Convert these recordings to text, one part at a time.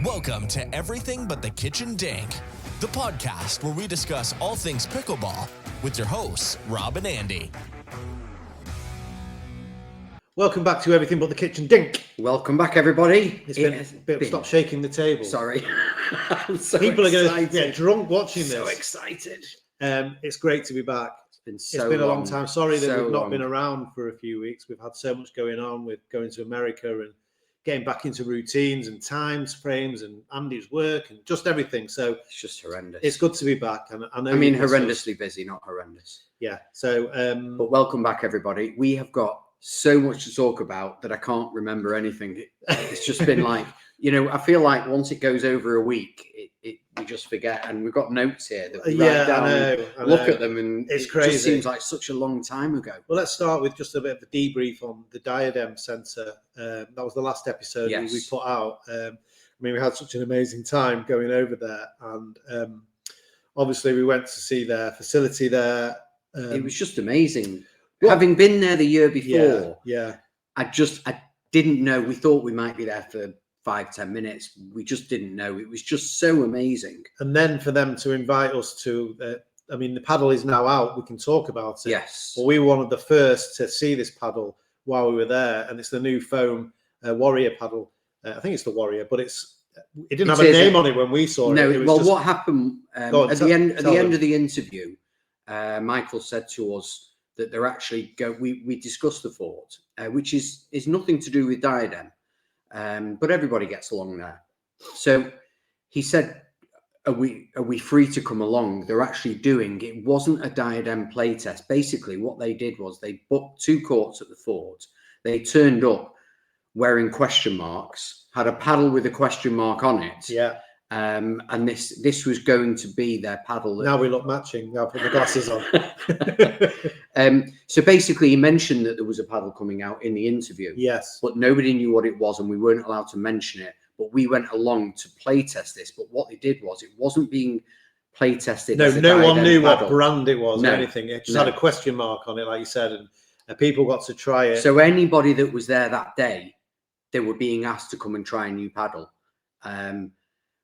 Welcome to Everything But the Kitchen Dink, the podcast where we discuss all things pickleball with your hosts, Rob and Andy. Welcome back to Everything But the Kitchen Dink. Welcome back, everybody. Stop shaking the table. Sorry. I'm so People excited. are going to get drunk watching this. So excited. It's great to be back. It's been a long time. Sorry that we've not been long. around for a few weeks. We've had so much going on with going to America and getting back into routines and times frames and Andy's work and just everything. So It's just horrendous. it's good to be back. And I know horrendously busy, not horrendous. Yeah. So, But welcome back, everybody. We have got so much to talk about that I can't remember anything. It's just been like, I feel like once it goes over a week, we just forget. And we've got notes here that we write down, I look know. at them, and It's it crazy. just seems like such a long time ago. Well, let's start with just a bit of a debrief on the Diadem Centre. That was the last episode Yes. we put out. We had such an amazing time going over there, and obviously we went to see their facility there. It was just amazing. Having been there the year before, I didn't know. We thought we might be there for 5-10 minutes. We just didn't know. It was just so amazing. And then for them to invite us to, the paddle is now out. We can talk about it. Yes. But we were one of the first to see this paddle while we were there, and it's the new foam Warrior paddle. I think it's the Warrior, but it didn't have a name on it when we saw it. No. What happened at the end of the interview? Michael said to us that they're actually we discussed the fort, which is nothing to do with Diadem, but everybody gets along there. So he said, are we free to come along? They're actually doing, it wasn't a Diadem play test. Basically what they did was they booked 2 courts at the fort. They turned up wearing question marks, had a paddle with a question mark on it. Yeah. And this was going to be their paddle. Now we look matching. Now put the glasses on. So basically, he mentioned that there was a paddle coming out in the interview. Yes. But nobody knew what it was, and we weren't allowed to mention it. But we went along to play test this. But what they did was, it wasn't being play tested. No one knew paddle. what brand it was or anything. It just had a question mark on it, like you said, and people got to try it. So anybody that was there that day, they were being asked to come and try a new paddle.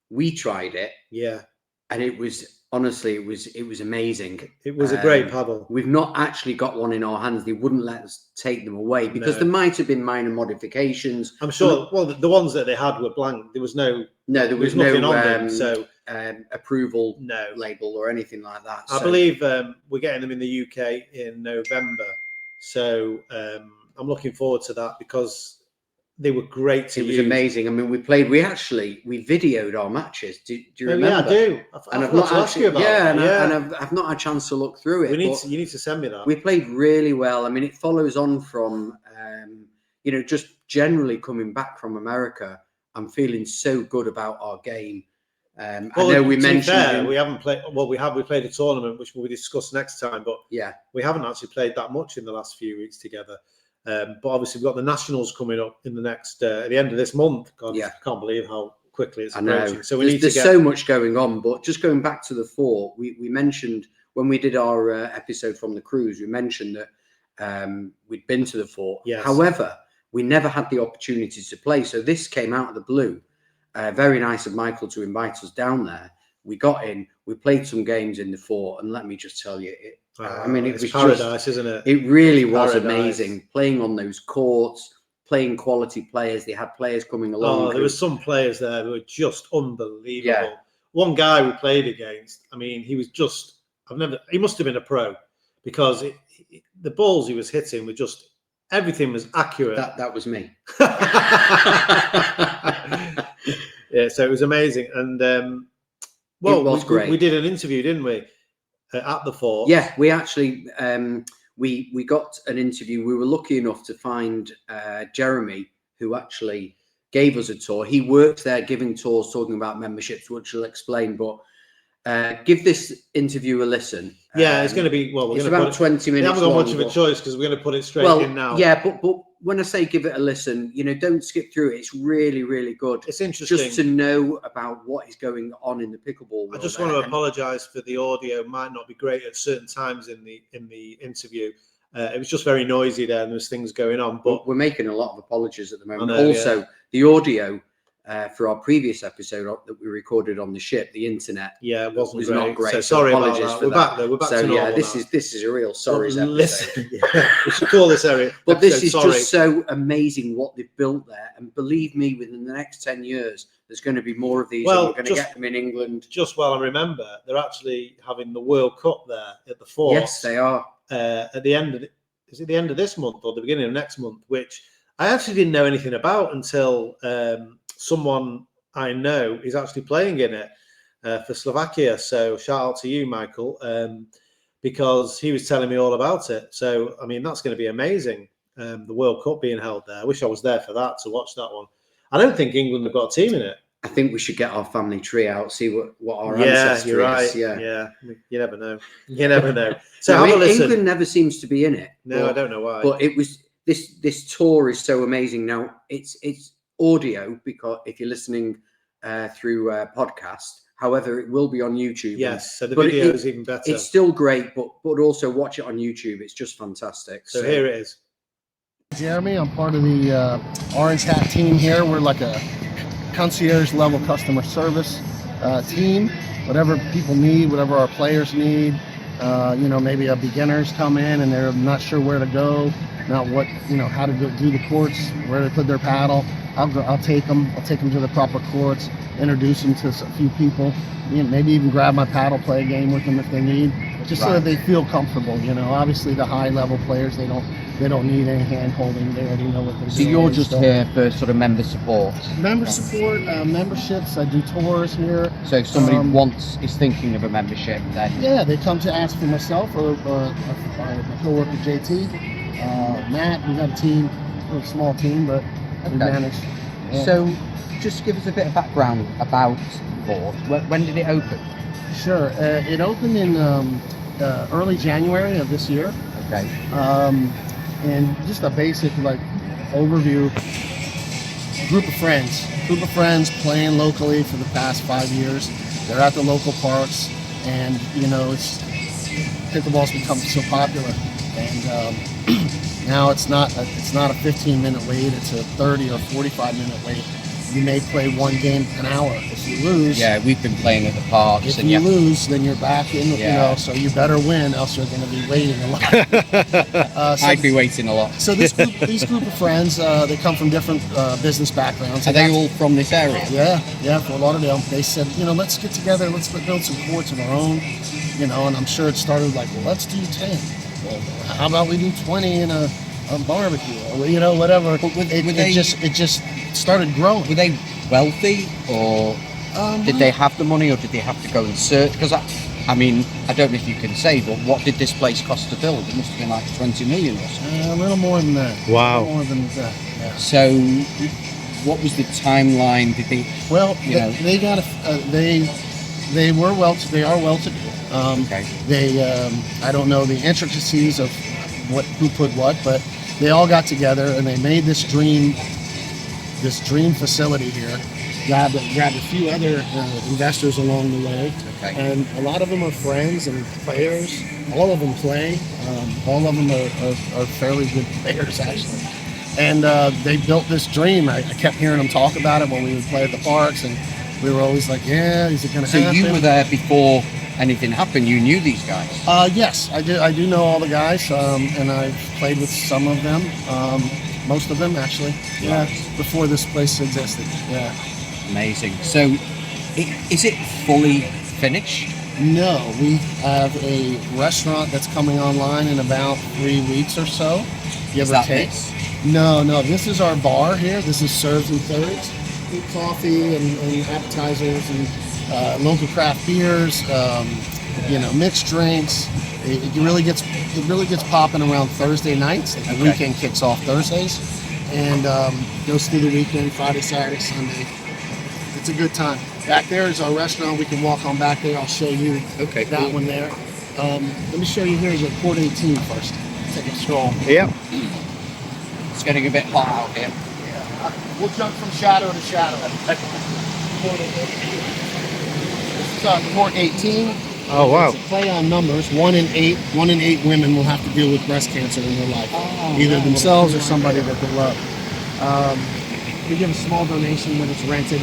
We tried it, and it was honestly, it was amazing. It was a great paddle. We've not actually got one in our hands. They wouldn't let us take them away because there might have been minor modifications. I'm sure. Well, the ones that they had were blank. There was nothing on them. So approval label or anything like that. I believe we're getting them in the UK in November. So I'm looking forward to that because they were great to use. It was amazing. I mean, we videoed our matches. Do you remember? Yeah, I do. I've not asked you about it. And I've not had a chance to look through it. You need to send me that. We played really well. I mean, it follows on from, just generally coming back from America. I'm feeling so good about our game. I know we mentioned we haven't played. Well, we played a tournament which we'll discuss next time. But we haven't actually played that much in the last few weeks together. But obviously, we've got the Nationals coming up in the next at the end of this month. God, I can't believe how quickly it's approaching. So there's so much going on. But just going back to the fort, we mentioned when we did our episode from the cruise, we mentioned that we'd been to the fort. Yes. However, we never had the opportunity to play. So this came out of the blue. Very nice of Michael to invite us down there. We got in, we played some games in the fort, and let me just tell you, it was paradise, isn't it? It really was amazing playing on those courts, playing quality players. They had players coming along. Oh, there were some players there who were just unbelievable. Yeah. One guy we played against, he was just, he must have been a pro because the balls he was hitting were just, everything was accurate. That was me. Yeah, so it was amazing. And, well, it was great. We did an interview, didn't we, at the fort? Yeah, we actually we got an interview. We were lucky enough to find Jeremy, who actually gave us a tour. He worked there giving tours, talking about memberships, which I'll explain. But give this interview a listen. Yeah, it's going to be it's about 20 minutes. We haven't got much of a choice because we're going to put it straight in now. Yeah, but when I say give it a listen, don't skip through it. It's really, really good. It's interesting just to know about what is going on in the pickleball world. I just want to apologise for the audio. Might not be great at certain times in the interview. It was just very noisy there, and there was things going on. But we're making a lot of apologies at the moment. The audio for our previous episode that we recorded on the ship, the internet. Yeah, it was great. Not great. So sorry about apologies that. for We're that. back though. We're back to normal this now. is a real sorry's episode. Listen, we should call this area. But this is just so amazing what they've built there, and believe me, within the next 10 years, there's going to be more of these. Well, and we're going to get them in England. Just while I remember, they're actually having the World Cup there at the Fort. Yes, they are. At the end of is it the end of this month or the beginning of next month? Which I actually didn't know anything about until someone I know is actually playing in it for Slovakia. So shout out to you, Michael, because he was telling me all about it. So I mean, that's going to be amazing. The World Cup being held there. I wish I was there for that to watch that one. I don't think England have got a team in it. I think we should get our family tree out, see what our ancestry you're right. is. Yeah. You never know. You never know. So have a listen. England never seems to be in it. No, I don't know why. But it was this tour is so amazing. Now it's audio, because if you're listening through a podcast, however, it will be on YouTube. Yes, so the video is even better. It's still great, but also watch it on YouTube. It's just fantastic. So here it is. Jeremy, I'm part of the Orange Hat team here. We're like a concierge level customer service team. Whatever people need, whatever our players need, maybe beginners come in and they're not sure where to go, not what, how to go do the courts, where to put their paddle. I'll take them to the proper courts, introduce them to a few people, maybe even grab my paddle, play a game with them if they need, just so that they feel comfortable. Obviously the high level players, they don't need any hand holding. They already know what they're doing. So you're just here for sort of member support? Member support, memberships. I do tours here. So if somebody is thinking of a membership, then yeah, they come to ask for myself or my coworker JT, Matt. We got a team, a small team, but we manage. Yeah. So just give us a bit of background about Fort. When did it open? Sure, it opened in early January of this year. Okay. And just a basic overview. Group of friends playing locally for the past 5 years. They're at the local parks, and it's pickleball's become so popular, and now it's not a 15-minute wait, it's a 30 or 45-minute wait. You may play one game an hour. If you lose, we've been playing at the parks. If you lose, then you're back in. So you better win, else you're going to be waiting a lot. I'd be waiting a lot. So these group of friends, they come from different business backgrounds. Are they all from this area? Yeah, Fort Lauderdale. They said, let's get together, let's build some courts of our own. And I'm sure it started let's do 10. Well, how about we do 20 in a barbecue? Or, whatever. But it just started growing. Were they wealthy, or did they have the money, or did they have to go and search? Because I mean, I don't know if you can say, but what did this place cost to build? It must have been like 20 million or something. A little more than that. Wow. More than that. Yeah. So, what was the timeline? Did they? Well, they got they were they are well to do. Okay. They I don't know the intricacies of who put what, but they all got together and they made this dream facility here. Grabbed a few other investors along the way, and a lot of them are friends and players. All of them play. All of them are fairly good players, actually. And they built this dream. I kept hearing them talk about it when we would play at the parks, and we were always like, "Yeah, is it going to happen?" So you were there before anything happened. You knew these guys. Yes, I do. I do know all the guys, and I've played with some of them. Most of them, actually. Yeah, before this place existed. Yeah. Amazing. So, is it fully finished? No, we have a restaurant that's coming online in about 3 weeks or so. Is that this? No. This is our bar here. This is serves and thirds. Coffee and appetizers and local craft beers. Mixed drinks. It really gets popping around Thursday nights. The weekend kicks off Thursdays, and goes through the weekend, Friday, Saturday, Sunday. It's a good time. Back there is our restaurant. We can walk on back there. I'll show you that one there. Let me show you here the Port 18 first. Take a stroll. Yep. It's getting a bit hot out here. Yeah. We'll jump from shadow to shadow. This is Port 18. Oh wow! It's a play on numbers. 1 in 8 women will have to deal with breast cancer in their life, either themselves or somebody that they love. we give a small donation when it's rented.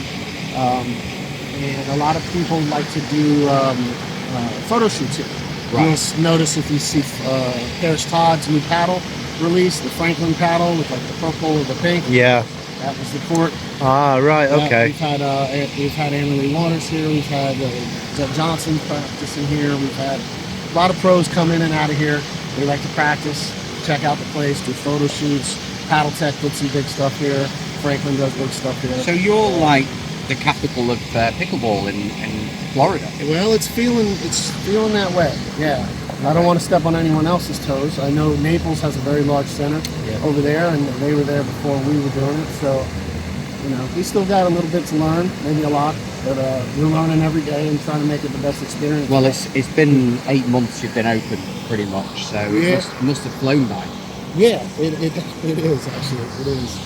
And a lot of people like to do photo shoots here. Right. You'll notice if you see Harris Todd's new paddle release, the Franklin paddle with like the purple or the pink. Yeah. That was the court. Ah, right. Yeah, Okay. We've had Anna-Lee Waters here. We've had Jeff Johnson practicing here. We've had a lot of pros come in and out of here. They like to practice, check out the place, do photo shoots. Paddle Tech did some big stuff here. Franklin does big stuff here. So you're like the capital of pickleball in Florida. Well, it's feeling that way. Yeah. I don't want to step on anyone else's toes. I know Naples has a very large center over there, and they were there before we were doing it. So, we still got a little bit to learn, maybe a lot, but we're learning every day and trying to make it the best experience. Well, it's been 8 months you've been open, pretty much. So it must have flown by. Yeah, it is actually. It is.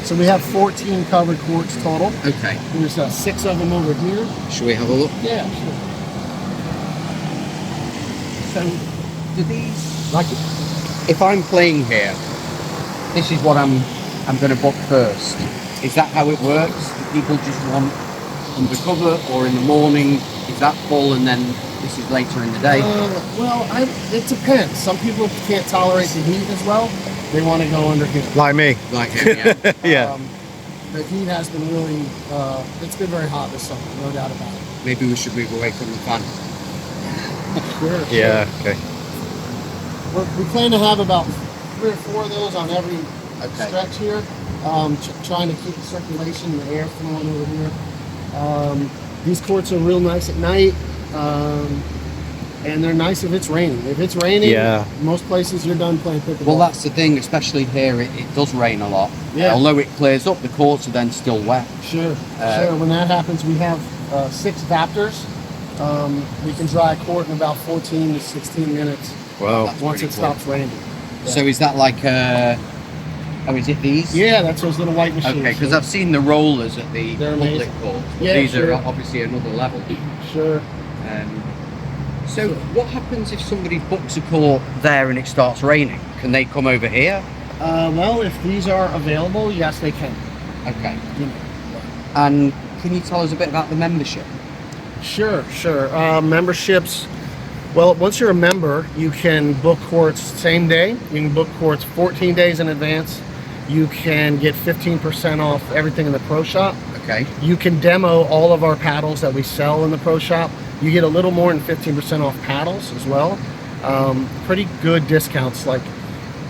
So we have 14 covered courts total. Okay. There's 6 of them over here. Should we have a look? Yeah, sure. So, do these, like, if I'm playing here, this is what I'm going to book first. Is that how it works? Do people just want undercover, or in the morning is that full and then this is later in the day? It depends. Some people can't tolerate the heat as well. They want to go under here. Like me. Like him, yeah. Yeah. The heat has been really, it's been very hot this summer, no doubt about it. Maybe we should move away from the fan. Sure. Yeah. Okay. We plan to have about 3 or 4 of those on every stretch here. Trying to keep the circulation and the air flowing over here. These courts are real nice at night. And they're nice if it's raining. If it's raining, most places you're done playing pickleball. Well, that's the thing, especially here, it does rain a lot. Yeah. Although it clears up, the courts are then still wet. Sure. When that happens, we have 6 Vaptors. We can dry a court in about 14 to 16 minutes. Wow. Once it stops raining. Yeah. So is that like is it these? Yeah, that's those little white machines. Okay, because I've seen the rollers at the They're public amazing. court. Yeah, These sure. are obviously another level. Sure. So what happens if somebody books a court there and it starts raining? Can they come over here? Well, if these are available, yes, they can. Okay. And can you tell us a bit about the membership? Sure. Memberships. Well, once you're a member, you can book courts same day. You can book courts 14 days in advance. You can get 15% off everything in the pro shop. Okay. You can demo all of our paddles that we sell in the pro shop. You get a little more than 15% off paddles as well. Pretty good discounts. Like,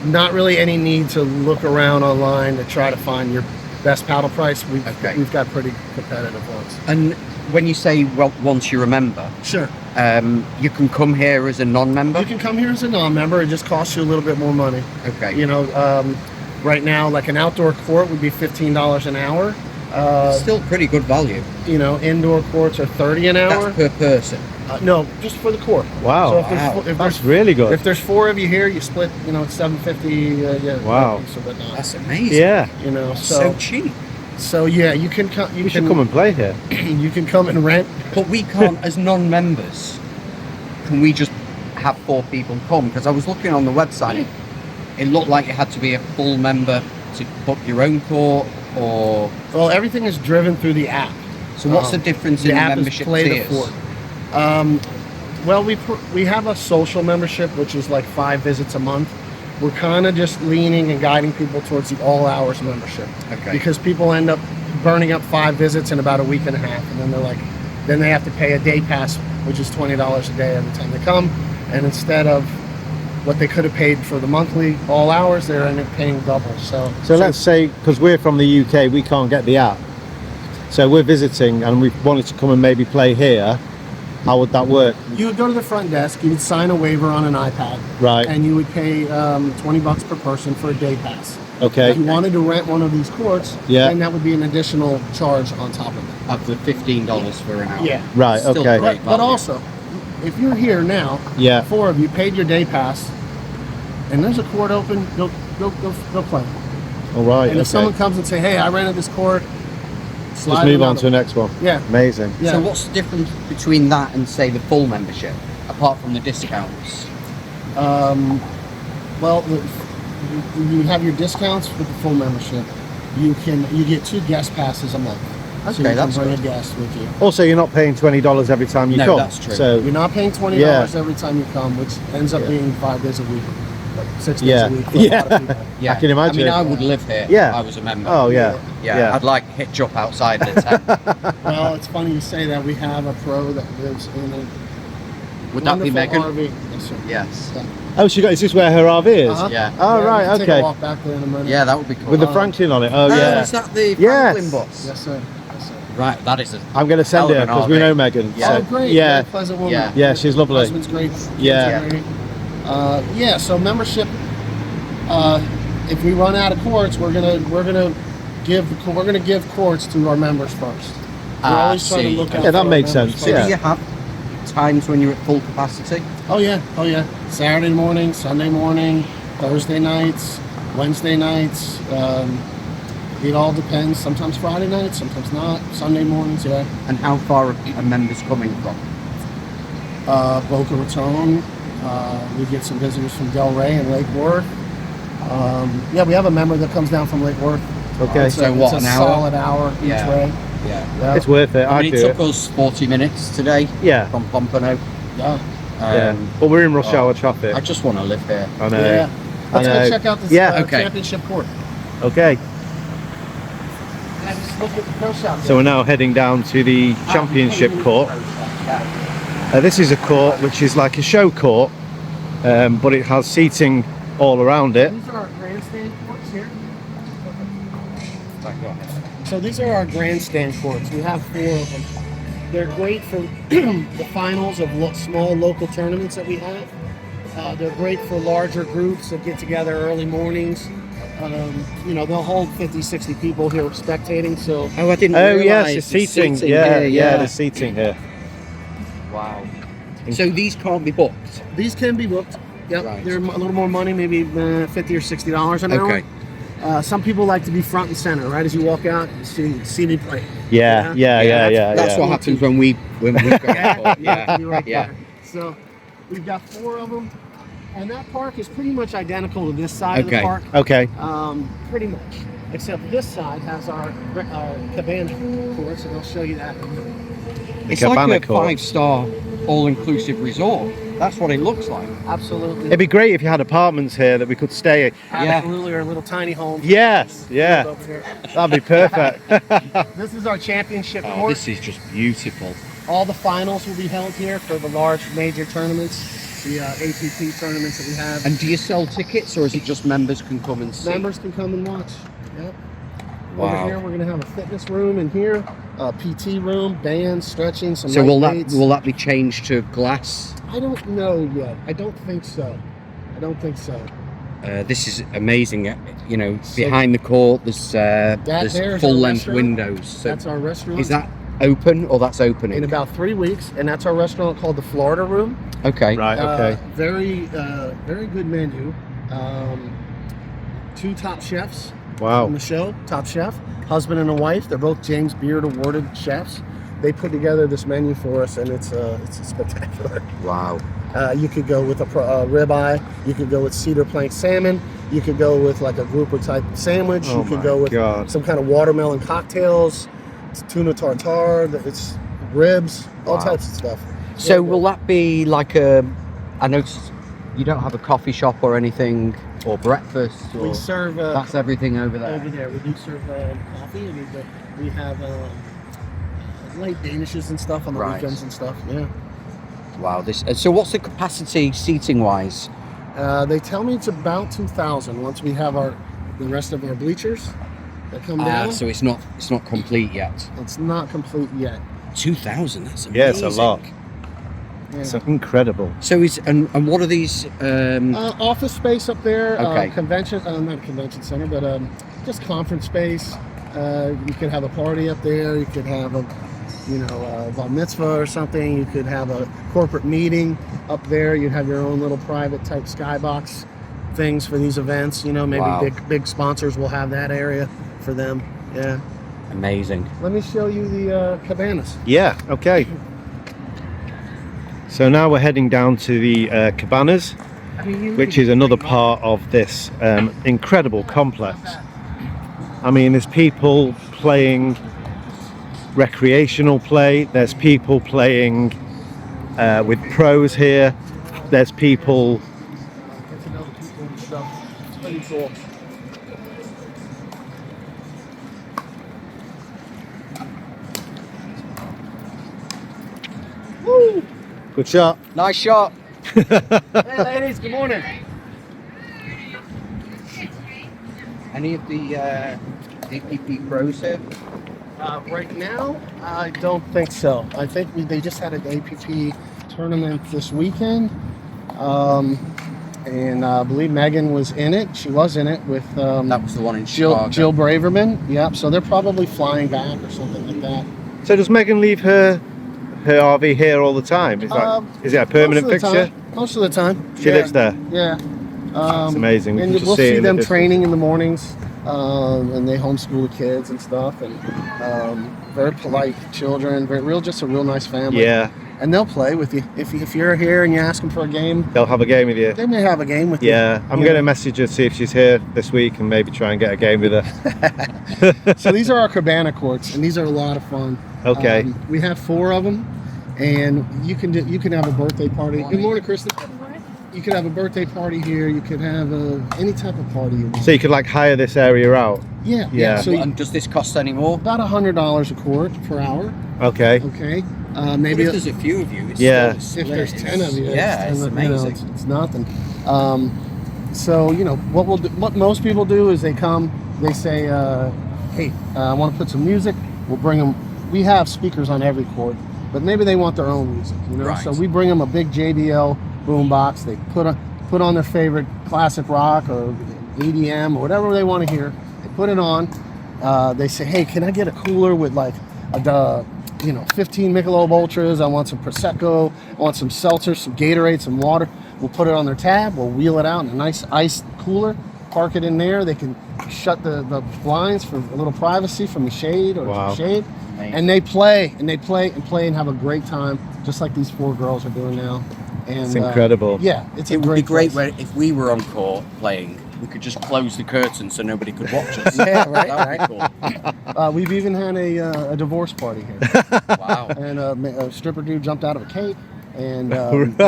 not really any need to look around online to try to find your best paddle price. We've got pretty competitive ones. And when you say, well, once you're a member, sure, you can come here as a non-member? You can come here as a non-member. It just costs you a little bit more money. Okay. Right now, like an outdoor court would be $15 an hour. Still pretty good value. Indoor courts are $30 an hour. That's per person? No, just for the court. Wow. So that's really good. If there's 4 of you here, you split, it's $750. Wow. That's amazing. Yeah. So cheap. So yeah, you can come. You should come and play here. You can come and rent. But we can't, as non-members, can we just have 4 people come? Because I was looking on the website, it looked like it had to be a full member to book your own court, or... Well, everything is driven through the app. So what's the difference in the membership tiers? Well, we have a social membership, which is like 5 visits a month. We're kind of just leaning and guiding people towards the all hours membership. Okay. Because people end up burning up 5 visits in about a week and a half, and then they have to pay a day pass, which is $20 a day every time they come. And instead of what they could have paid for the monthly all hours, they're ending up paying double. So let's say, because we're from the UK, we can't get the app. So we're visiting and we wanted to come and maybe play here. How would that work? You would go to the front desk, you would sign a waiver on an iPad. Right. And you would pay $20 per person for a day pass. Okay. If you wanted to rent one of these courts, then that would be an additional charge on top of it. Up to $15 for an hour. Yeah. Right, Still okay. great But value. also, if you're here now, 4 of you paid your day pass, and there's a court open, go play. All right. And if someone comes and say, hey, I rented this court, just move on to the next one. Yeah. Amazing. Yeah. So what's the difference between that and, say, the full membership, apart from the discounts? Well, you have your discounts with the full membership. you get 2 guest passes a month. Okay, so you can that's bring good. a guest with you. Also, you're not paying $20 every time you come. That's true. So You're not paying $20 every time you come, which ends up being 5 days a week, 6 days a week for a lot of people. Yeah, I can imagine. I mean, I would live here. Yeah. If I was a member. Oh yeah. Yeah, I'd like hitch up outside the tent. Well, it's funny you say that. We have a pro that lives in a Would that be Megan? RV. Yes, sir. Yes. Yeah. Oh, is this where her RV is? Uh-huh. Yeah. Oh, Yeah, right, we can Take okay. a walk back there in a minute. Yeah, that would be cool. With the Franklin on it. Oh, yeah. Is that the Yes. Franklin bus? Yes, sir. Yes, sir. Right, that is a. I'm going to send her Hell of an because we RV. know Megan. Yeah. Oh, great. Yeah. Very pleasant woman. Yeah. Yeah, she's lovely. Husband's great. Kids Yeah. are great. So membership. If we run out of courts, we're gonna give courts to our members first. We're always trying to look out Yeah, that for our makes members sense. So first. do you have times when you're at full capacity? Oh yeah. Saturday morning, Sunday morning, Thursday nights, Wednesday nights. It all depends. Sometimes Friday nights, sometimes not. Sunday mornings, yeah. And how far are members coming from? Boca Raton. We get some visitors from Delray and Lake Worth. We have a member that comes down from Lake Worth. Okay. So what, it's an a hour? solid hour each Yeah. way. Yeah. It's worth it. I I'd mean, do it it. took us 40 minutes today Yeah. from Pompano. Yeah. Yeah. But we're in rush hour traffic. I just want to live here. I know. Yeah. Let's I go know. check out this Okay. championship court. Okay. And just look at the pro shop. So we're now heading down to the championship court. This is a court which is like a show court, but it has seating all around it. These are our grandstand courts here. So these are our grandstand courts. We have 4 of them. They're great for the finals of small local tournaments that we have. They're great for larger groups that get together early mornings. They'll hold 50, 60 people here spectating. So Oh, I didn't Oh realise yes, the there's seating. here, Yeah, the seating here. Wow. So these can't be booked? these can be booked. Yep, Right. they're a little more money, maybe $50 or $60 an hour. Okay. Some people like to be front and center, right? As you walk out, you see me play. Yeah. That's what happens when we go. Yeah, you're right Yeah. there. So we've got 4 of them, and that park is pretty much identical to this side of the Okay. park. Okay. Pretty much, except this side has our cabana course, and I'll show you that. It's Cabana like a court. 5-star all-inclusive resort. That's what it looks like. Absolutely. It'd be great if you had apartments here that we could stay. Absolutely, or little tiny homes. Yes. Yeah. Over here. That'd be perfect. This is our championship Oh, court. this is just beautiful. All the finals will be held here for the large major tournaments, the ATP tournaments that we have. And do you sell tickets, or is it just members can come and see? Members can come and watch. Yep. Wow. Over here, we're going to have a fitness room in here, a PT room, bands, stretching, some So light will weights. that be changed to glass? I don't know yet. I don't think so. This is amazing. Behind the court, there's there's our full-length restaurant. windows. So That's our restaurant. is that open or that's opening? in about 3 weeks, and that's our restaurant called the Florida Room. Okay. Right. Okay. Very good menu. 2 top chefs Wow. on the show. Top chef, husband and a wife. They're both James Beard awarded chefs. They put together this menu for us, and it's spectacular. Wow. You could go with a ribeye. You could go with cedar plank salmon. You could go with like a grouper type sandwich. Oh You could my go with God. some kind of watermelon cocktails. It's tuna tartare. It's ribs. All Wow. types of stuff. So Really will good. that be like I noticed you don't have a coffee shop or anything, or breakfast, or We serve that's everything over there. over there. We do serve coffee, and we have light danishes and stuff on the Right. weekends and stuff. Yeah. Wow. So what's the capacity seating wise? They tell me it's about 2,000 once we have the rest of our bleachers that come down. So it's not complete yet. It's not complete yet. 2,000. That's amazing. Yeah, it's a lot. Yeah. It's incredible. So and what are these? Office space up there. Okay. Convention, not convention center, but just conference space. You could have a party up there. You could have a bar mitzvah or something. You could have a corporate meeting up there. You'd have your own little private type skybox things for these events. Maybe Wow. big sponsors will have that area for them. Yeah. Amazing. Let me show you the cabanas. Yeah. Okay. So now we're heading down to the cabanas, which is another part of this incredible complex. I mean, there's people playing recreational play, there's people playing with pros here, there's people Get to know the people and stuff. It's pretty cool. Woo! good shot. Nice shot. Hey ladies, good morning. Any of the APP pros here? Right now, I don't think so. I think they just had an APP tournament this weekend. And I believe Megan was in it. She was in it with That was the one in Jill Chicago. Braverman. Yep. So they're probably flying back or something like that. So does Megan leave her RV here all the time? Is it a permanent fixture? Most of the time. She lives there? Yeah. It's amazing. And we'll see them training in the mornings, and they homeschool the kids and stuff, and very polite children, just a real nice family. Yeah. And they'll play with you. If you're here and you ask them for a game, They'll have a game with you. they may have a game with you. Yeah, I'm going to message her, see if she's here this week, and maybe try and get a game with her. So these are our cabana courts, and these are a lot of fun. Okay. We have 4 of them, and you can have a birthday party. Good morning, Kristen. You could have a birthday party here. You could have any type of party you want. So you could like hire this area out? Yeah. Yeah. So And does this cost any more? about $100 a court per hour. Okay. Okay. Maybe Maybe if there's a few of you, it's Yeah. still if there's 10 of you, yeah, it's 10, amazing. It's nothing. So what most people do is they come, they say, hey, I want to put some music. We'll bring them. We have speakers on every court, but maybe they want their own music, Right. So we bring them a big JBL boombox. They put on their favorite classic rock or EDM or whatever they want to hear. They put it on. They say, hey, can I get a cooler with like 15 Michelob Ultras? I want some Prosecco. I want some seltzer, some Gatorade, some water. We'll put it on their tab. We'll wheel it out in a nice ice cooler. Park it in there. They can shut the blinds for a little privacy from the shade or Wow. shade. And they play and have a great time, just like these 4 girls are doing now. And It's incredible. Yeah, It would be great if we were on court playing, we could just close the curtain so nobody could watch us. Yeah, right. That would be cool. We've even had a divorce party here. Wow. And a stripper dude jumped out of a cake, and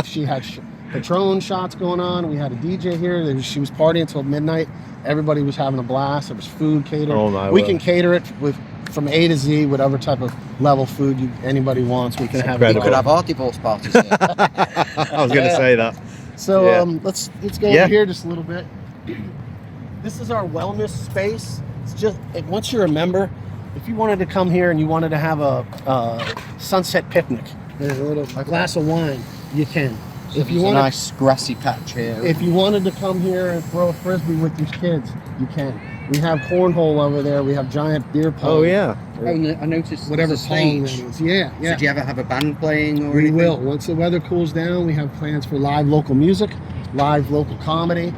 she had Patron shots going on. We had a DJ here. She was partying until midnight. Everybody was having a blast. There was food catered. Oh my we word. can cater it from A to Z, whatever type of level food anybody wants. We can have. We could have our divorce parties here. I was going to say that. So Yeah. let's go over here just a little bit. This is our wellness space. It's just once you're a member, if you wanted to come here and you wanted to have a sunset picnic, a glass of wine, you can. If you There's want a nice grassy patch here. if you wanted to come here and throw a frisbee with your kids, you can. We have cornhole over there. We have giant beer pong. Oh yeah. I noticed Whatever there's a pong that stage. is. Yeah, yeah. So do you ever have a band playing or We anything? will. Once the weather cools down, we have plans for live local music, live local comedy,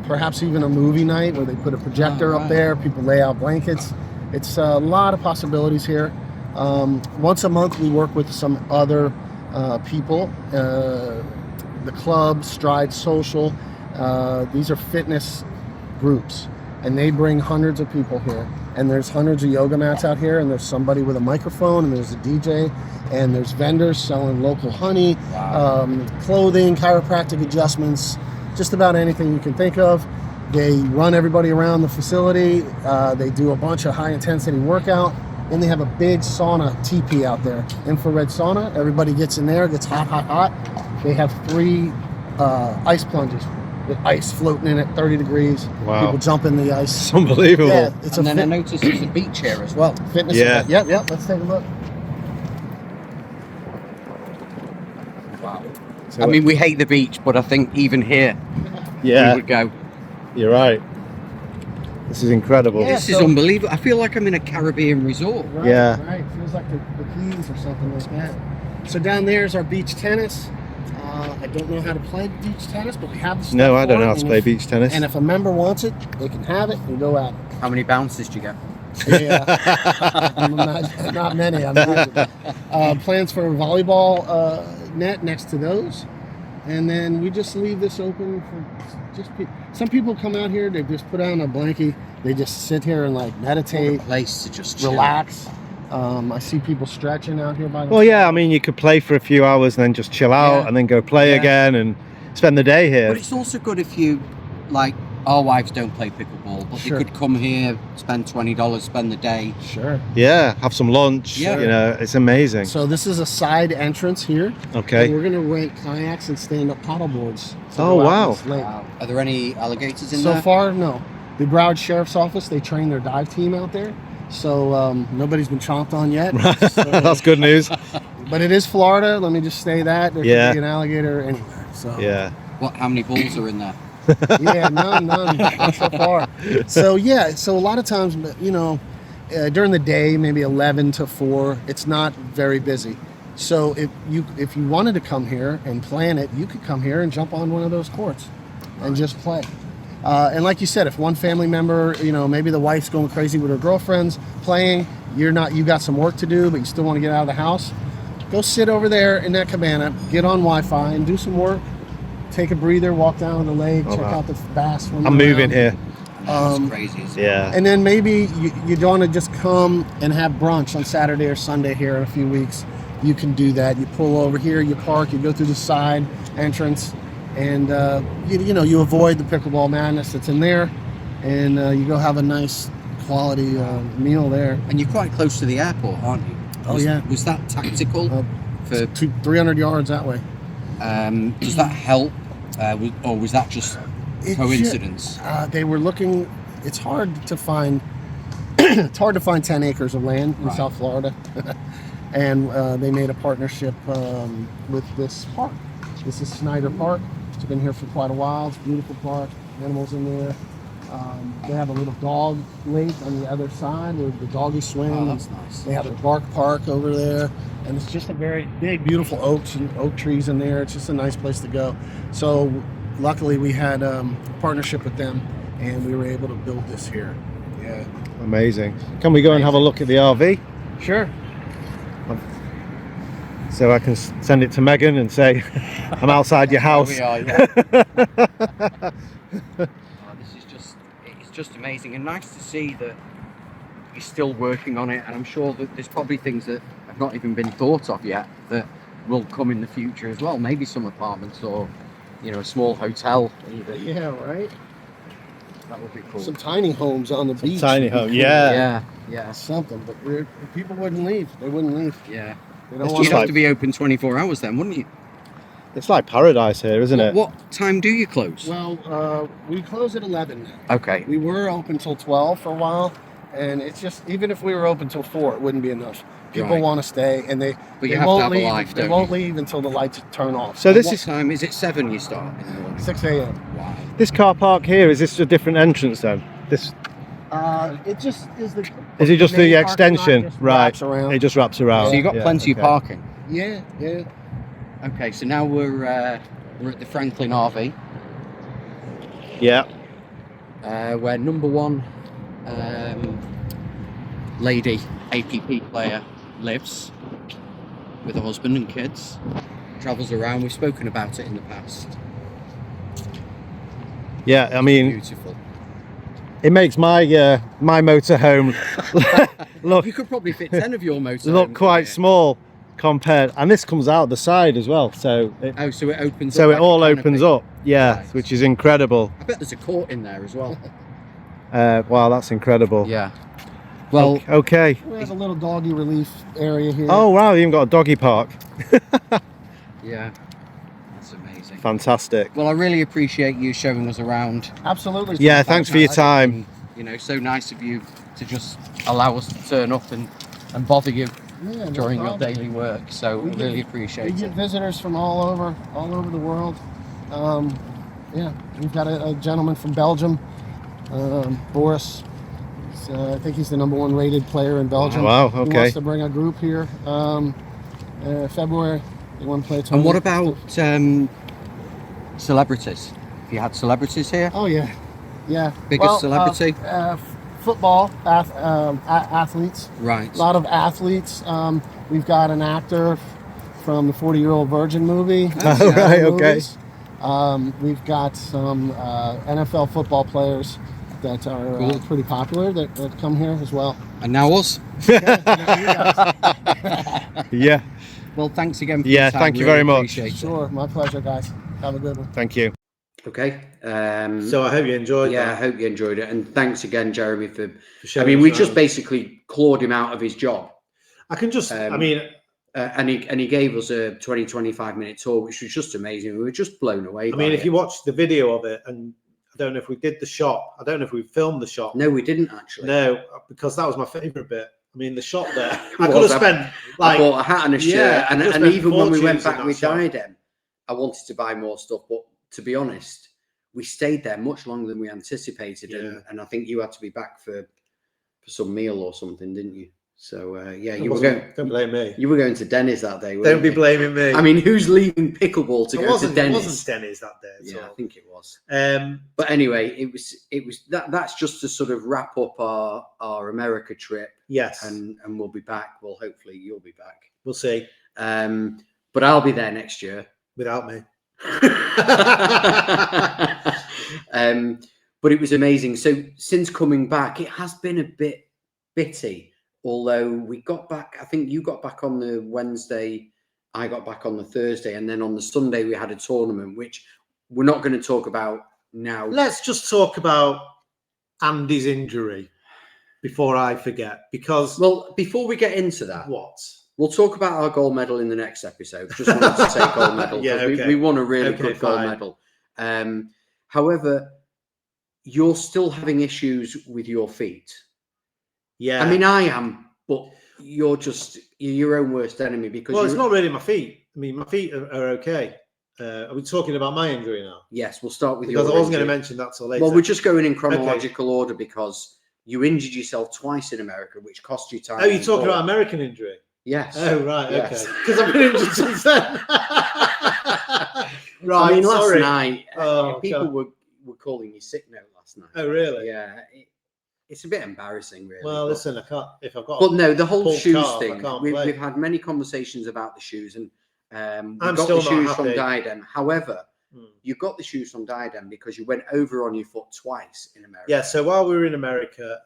perhaps even a movie night where they put a projector up there, people lay out blankets. It's a lot of possibilities here. Once a month, we work with some other people, the club, Stride Social. These are fitness groups, and they bring hundreds of people here. And there's hundreds of yoga mats out here, and there's somebody with a microphone, and there's a DJ, and there's vendors selling local honey, clothing, chiropractic adjustments, just about anything you can think of. They run everybody around the facility. They do a bunch of high-intensity workout, and they have a big sauna teepee out there, infrared sauna. Everybody gets in there, gets hot, hot, hot. They have 3 ice plunges with ice floating in at 30 degrees. Wow. People jump in the ice. It's unbelievable. Yeah, it's And then I a noticed there's a beach here as well. fitness Yeah. event. Yep. Let's take a look. Wow. So- I mean, we hate the beach, but I think even here we Yeah, would go. you're right. This is incredible. Yeah. This is so- unbelievable. I feel like I'm in a Caribbean resort. Right, Yeah. Right. Feels like the Keys or something like that. So down there is our beach tennis. I don't know how to play beach tennis, but we have the stuff No, I for don't know it, how to and play if- beach tennis. And if a member wants it, they can have it and go at it. How many bounces do you get? Yeah, not many. I imagine. Plans for a volleyball net next to those, and then we just leave this open for just some people come out here. They just put on a blankie They just sit here and like meditate, place to just chill. relax. I see people stretching out here by themselves. Well, yeah, I mean, you could play for a few hours and then just chill out and then go play again and spend the day here. But it's also good if you, like, our wives don't play pickleball, but they could come here, spend $20, spend the day. Sure. Yeah, have some lunch. Yeah. You know, it's amazing. So this is a side entrance here. Okay. And we're going to rent kayaks and stand-up paddle boards. Oh, wow. Wow. Are there any alligators in there? there? So far, no. The Broward Sheriff's Office, they train their dive team out there. So nobody's been chomped on yet. So, that's good news. But it is Florida. Let me just say that. There could be an alligator anywhere. So. Yeah. How many balls are in there? Yeah, none not so far. So a lot of times, you know, during the day, maybe 11 to 4, it's not very busy. So if you wanted to come here and plan it, you could come here and jump on one of those courts and just play. And like you said, if one family member, you know, maybe the wife's going crazy with her girlfriends playing, you got some work to do, but you still want to get out of the house, go sit over there in that cabana, get on Wi-Fi and do some work, take a breather, walk down to the lake, check out the bass. I'm moving here. That's crazy. Yeah. And then maybe you don't want to just come and have brunch on Saturday or Sunday here in a few weeks. You can do that. You pull over here, you park, you go through the side entrance, and you avoid the pickleball madness that's in there, and you go have a nice quality meal there. And you're quite close to the airport, aren't you? Was that tactical? For 300 yards that way. Does that help, or was that just coincidence? They were looking. It's hard to find. It's hard to find 10 acres of land in South Florida, and they made a partnership with this park. This is Snyder Park. It's been here for quite a while. It's a beautiful park. Animals in there. They have a little dog lake on the other side where the doggies swim. Oh, that's nice. They have a bark park over there, and it's just a very big, beautiful oaks and oak trees in there. It's just a nice place to go. So luckily we had a partnership with them, and we were able to build this here. Yeah. Amazing. Can we go and have a look at the RV? Sure. So I can send it to Megan and say, I'm outside your house. Here we are, yeah. It's just amazing, and nice to see that you're still working on it, and I'm sure that there's probably things that have not even been thought of yet that will come in the future as well. Maybe some apartments or, you know, a small hotel even. Yeah, right? That would be cool. Some tiny homes on the beach. Tiny home, Yeah. Something, but people wouldn't leave. They wouldn't leave. Yeah. You'd have to be open 24 hours then, wouldn't you? It's like paradise here, isn't it? What time do you close? Well, we close at 11 now. Okay. We were open till 12 for a while, and it's just, even if we were open till 4, it wouldn't be enough. People want to stay, and they won't leave. They won't leave until the lights turn off. So this what time is it? 7 you start in the morning? 6 a.m. Wow. This car park here, is this a different entrance then? It just is the. Is it just the main extension? parking lot Right. wraps around. It just wraps around. So you got plenty of parking. Yeah. Okay, so now we're at the Franklin RV. Yeah. Where number one lady APP player lives with her husband and kids. Travels around. We've spoken about it in the past. Yeah, I mean, Beautiful. it makes my my motorhome look. You could probably fit 10 of your motorhomes. Look quite small compared, and this comes out the side as well. So so it opens. So up it like all a opens canopy. up. Yeah, Right. which is incredible. I bet there's a court in there as well. Wow, that's incredible. Yeah. Well, okay. We have a little doggy relief area here. Oh wow, you even got a doggy park. yeah. That's amazing. Fantastic. Well, I really appreciate you showing us around. Absolutely. Yeah, thanks for your time. You know, so nice of you to just allow us to turn up and bother you Yeah, no during your problem. daily work. So we really We appreciate get it. visitors from all over the world. We've got a gentleman from Belgium, Boris. I think he's the #1 rated player in Belgium. Wow, He okay. wants to bring a group here. February, they want to play a And what tournament. about celebrities? Have you had celebrities here? Oh yeah. Biggest celebrity? Football athletes. Right. A lot of athletes. We've got an actor from the 40-Year-Old Virgin movie. Oh, right, okay. We've got some NFL football players. that are pretty popular that come here as well. And now us. Yeah. Well, thanks again for your time. Thank you very much. Sure, my pleasure, guys. Have a good one. Thank you. Okay. So I hope you enjoyed that. Yeah, I hope you enjoyed it. And thanks again, Jeremy, for showing I mean, us we around. just basically clawed him out of his job. I can just, and he gave us a 20-25 minute tour, which was just amazing. We were just blown away. I mean, if you watch the video of it, and I don't know if we did the shop, I don't know if we filmed the shop. No, we didn't actually. No, because that was my favourite bit. I mean, the shop there. I could have spent like I bought a hat and a shirt, and even when we went back with shop. Diadem, I wanted to buy more stuff, but to be honest, we stayed there much longer than we anticipated, and I think you had to be back for some meal or something, didn't you? So you were going. Don't blame me. You were going to Denny's that day. Don't be blaming me. I mean, who's leaving pickleball to go to Denny's? It wasn't Denny's that day. Yeah, I think it was. But anyway, it was that's just to sort of wrap up our America trip. Yes, and we'll be back. Well, hopefully you'll be back. We'll see. But I'll be there next year without me. But it was amazing. So since coming back, it has been a bit bitty. Although we got back, I think you got back on the Wednesday, I got back on the Thursday, and then on the Sunday we had a tournament, which we're not going to talk about now. Let's just talk about Andy's injury before I forget, because... Well, before we get into that... What? We'll talk about our gold medal in the next episode. Just wanted to say gold medal. Yeah, okay. we won a really good gold medal. However, you're still having issues with your feet. Yeah. I mean, I am, but you're your own worst enemy because... Well, it's not really my feet. I mean, my feet are okay. Are we talking about my injury now? Yes, we'll start with because your I wasn't injury. going to mention that till later. Well, we're just going in chronological order because you injured yourself twice in America, which cost you time. Oh, you're talking about American injury? Yes. Oh, right, yes. Okay. Because I've been injured since then. Right, I mean, sorry. Last night, people were calling you sick note last night. Oh, really? Yeah. It's a bit embarrassing, really. Well, listen, I can't, if I've got... But no, the whole shoes calf, thing, we've had many conversations about the shoes, and I'm got still the shoes not from happy. Diadem. However, you got the shoes from Diadem because you went over on your foot twice in America. Yeah, so while we were in America,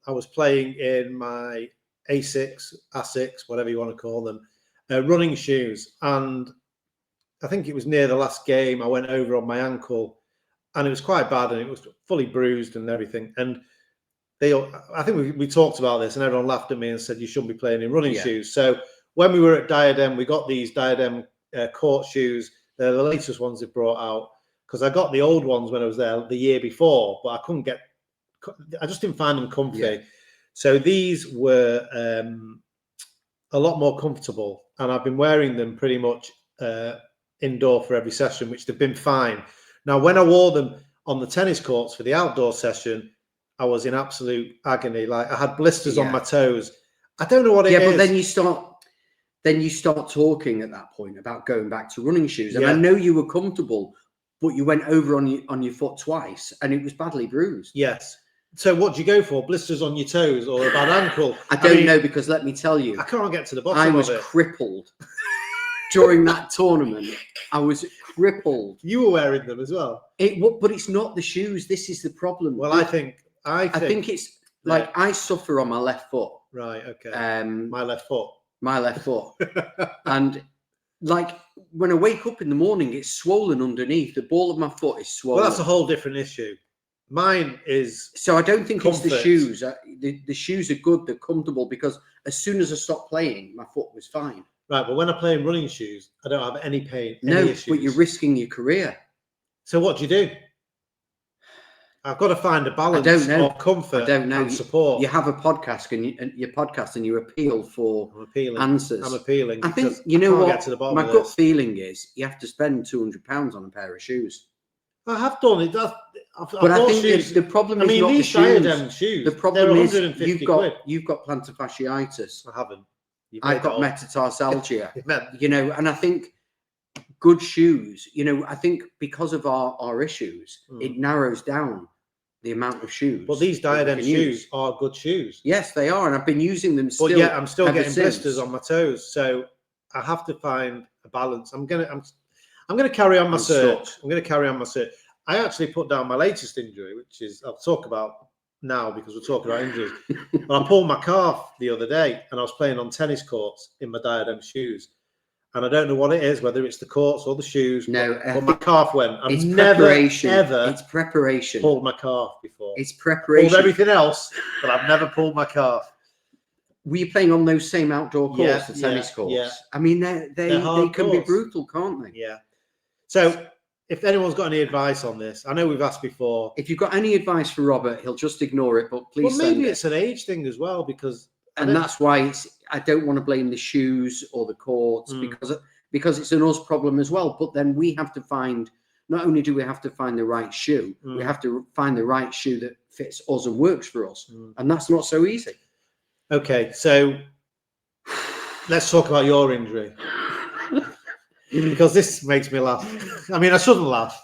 I was playing in my A6, whatever you want to call them, running shoes. And I think it was near the last game, I went over on my ankle, and it was quite bad, and it was fully bruised and everything. And I think we talked about this, and everyone laughed at me and said, you shouldn't be playing in running shoes. So when we were at Diadem, we got these Diadem court shoes. They're the latest ones they've brought out, because I got the old ones when I was there the year before, but I just didn't find them comfy. Yeah. So these were a lot more comfortable, and I've been wearing them pretty much indoor for every session, which they've been fine. Now, when I wore them on the tennis courts for the outdoor session, I was in absolute agony. Like, I had blisters on my toes. I don't know what it is. Yeah, but then you start talking at that point about going back to running shoes. And I know you were comfortable, but you went over on your foot twice, and it was badly bruised. Yes. So what do you go for? Blisters on your toes or a bad ankle? I don't know, because let me tell you, I can't get to the bottom of it. I was crippled during that tournament. I was crippled. You were wearing them as well. But it's not the shoes. This is the problem. Well, I think it's like I suffer on my left foot. Right. Okay. My left foot. My left foot. And like when I wake up in the morning, it's swollen underneath. The ball of my foot is swollen. Well, that's a whole different issue. Mine is... So I don't think comfort. It's the shoes. The shoes are good. They're comfortable, because as soon as I stopped playing, my foot was fine. Right, but when I play in running shoes, I don't have any pain, any issues. But you're risking your career. So what do you do? I've got to find a balance of comfort and support. You have a podcast, and you appeal for answers. I'm appealing. I think, you know what? My gut feeling is you have to spend £200 on a pair of shoes. I have done it. But I think the problem is not the shoes. Shoes. The problem is you've got plantar fasciitis. I haven't. I've got metatarsalgia. You know, and I think good shoes, you know, I think because of our issues, it narrows down the amount of shoes. But these Diadem shoes are good shoes. Yes, they are, and I've been using them still. But yeah, I'm still getting blisters on my toes, so I have to find a balance. I'm gonna carry on my search. I'm gonna carry on my search. I actually put down my latest injury, which is I'll talk about now because we're talking about injuries. But I pulled my calf the other day, and I was playing on tennis courts in my Diadem shoes. And I don't know what it is, whether it's the courts or the shoes. No, but my calf went. It's never, preparation. ever It's preparation. pulled my calf before. It's preparation. Pulled everything else, but I've never pulled my calf. Were you playing on those same outdoor courts, the tennis courts? Yeah. I mean, they can be brutal, can't they? Yeah. So if anyone's got any advice on this, I know we've asked before. If you've got any advice for Robert, he'll just ignore it, but please Well, maybe it's an age thing as well, because... And that's why I don't want to blame the shoes or the courts, because it's an us problem as well. But then we have to find, not only do we have to find the right shoe, we have to find the right shoe that fits us and works for us. And that's not so easy. Okay, so let's talk about your injury. Because this makes me laugh. I mean, I shouldn't laugh.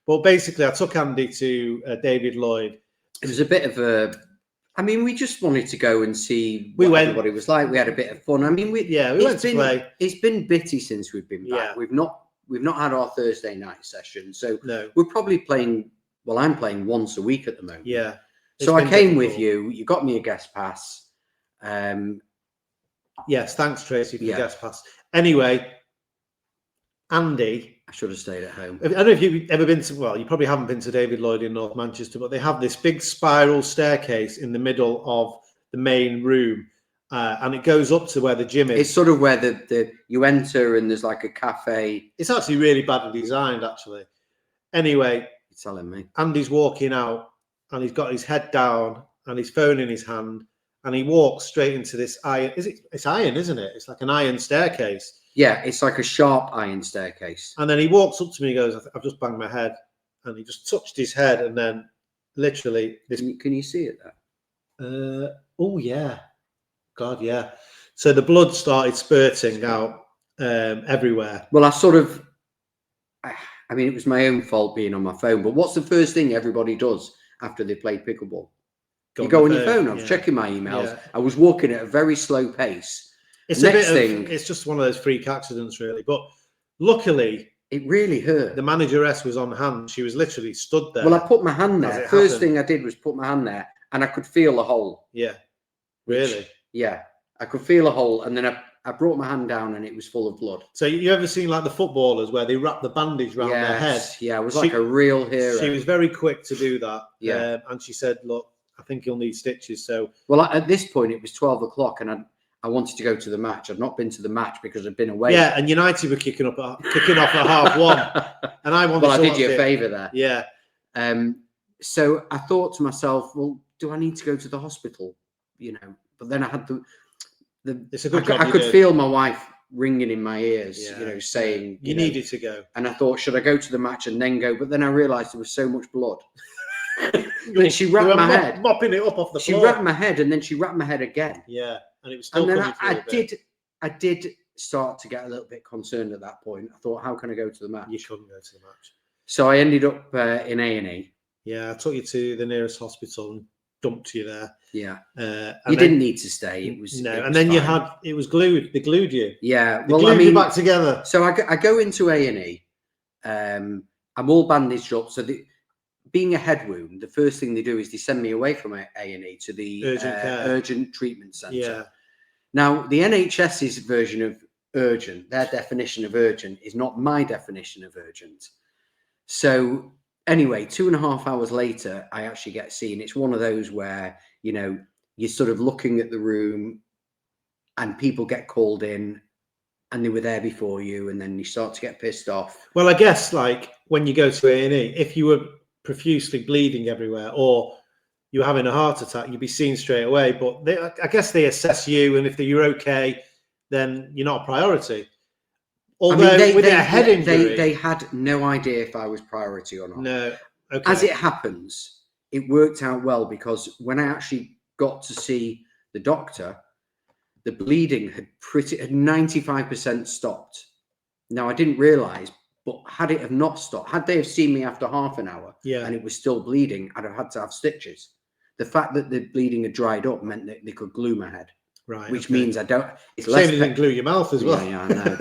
But basically, I took Andy to David Lloyd. It was a bit of a... I mean, we just wanted to go and see what everybody was like. We had a bit of fun. I mean, we went to play. It's been bitty since we've been back. Yeah. We've not had our Thursday night session, so we're probably playing. Well, I'm playing once a week at the moment. Yeah. So I came with you. You got me a guest pass. Yes, thanks, Tracy, for the guest pass. Anyway, Andy. I should have stayed at home. I don't know if you've ever been to, well, you probably haven't been to David Lloyd in North Manchester, but they have this big spiral staircase in the middle of the main room, and it goes up to where the gym is. It's sort of where you enter and there's like a cafe. It's actually really badly designed, actually. Anyway, you're telling me. Andy's walking out, and he's got his head down and his phone in his hand, and he walks straight into this iron. It's iron, isn't it? It's like an iron staircase. Yeah, it's like a sharp iron staircase. And then he walks up to me and goes, I've just banged my head. And he just touched his head, and then literally... Can you see it there? Oh, yeah. God, yeah. So the blood started spurting out everywhere. Well, I mean, it was my own fault being on my phone, but what's the first thing everybody does after they play pickleball? You go on your phone. I was checking my emails. Yeah. I was walking at a very slow pace. It's just one of those freak accidents, really. But luckily, it really hurt. The manageress was on hand. She was literally stood there. Well, I put my hand there. First thing I did was put my hand there, and I could feel a hole. Yeah, really. I could feel a hole, and then I brought my hand down, and it was full of blood. So you ever seen like the footballers where they wrap the bandage around their head? Yeah, it was like a real hero. She was very quick to do that. Yeah, and she said, "Look, I think you'll need stitches." So, well, at this point, it was 12 o'clock, and I wanted to go to the match. I'd not been to the match because I'd been away. Yeah, and United were kicking off at 1:30, and I wanted. Well, I did you a favour there. Yeah. So I thought to myself, well, do I need to go to the hospital? You know, but then I had It's a good job I could feel my wife ringing in my ears, saying you needed to go. And I thought, should I go to the match and then go? But then I realised there was so much blood. Then she wrapped my head, mopping it up off the floor. She wrapped my head, and then she wrapped my head again. Yeah, and it was still. And then I did start to get a little bit concerned at that point. I thought, how can I go to the match? You couldn't go to the match. So I ended up in A&E. Yeah, I took you to the nearest hospital and dumped you there. Yeah, you didn't need to stay. It was and then fine. It was glued. They glued you. Yeah, well, I mean, you back together. So I go into A&E. I'm all bandaged up. So being a head wound, the first thing they do is they send me away from A&E to the urgent treatment centre. Yeah. Now, the NHS's version of urgent, their definition of urgent, is not my definition of urgent. So anyway, 2.5 hours later, I actually get seen. It's one of those where, you know, you're sort of looking at the room and people get called in and they were there before you, and then you start to get pissed off. Well, I guess like when you go to A&E, if you were profusely bleeding everywhere or you were having a heart attack, you'd be seen straight away. But I guess they assess you, and if you're okay, then you're not a priority. Although I mean, with a head injury, they had no idea if I was priority or not. No. Okay. As it happens, it worked out well, because when I actually got to see the doctor, the bleeding had 95% stopped. Now, I didn't realise, but had it have not stopped, had they have seen me after half an hour and it was still bleeding, I'd have had to have stitches. The fact that the bleeding had dried up meant that they could glue my head. Right. Which means I don't. It's less. Shame they didn't glue your mouth as well. Yeah, I know.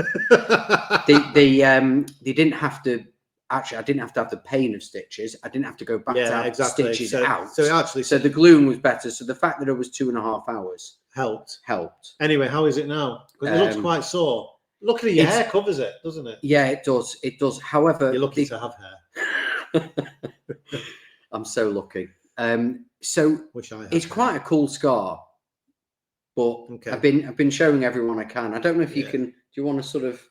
they didn't have to actually I didn't have to have the pain of stitches. I didn't have to go back to have stitches out. So the gluing was better. So the fact that it was 2.5 hours helped. Anyway, how is it now? Because it looks quite sore. Luckily, your hair covers it, doesn't it? Yeah, it does. It does. However, you're lucky to have hair. I'm so lucky. So wish I had it's hair. quite a cool scar, but I've been showing everyone I can. I don't know if you can. Do you want to sort of?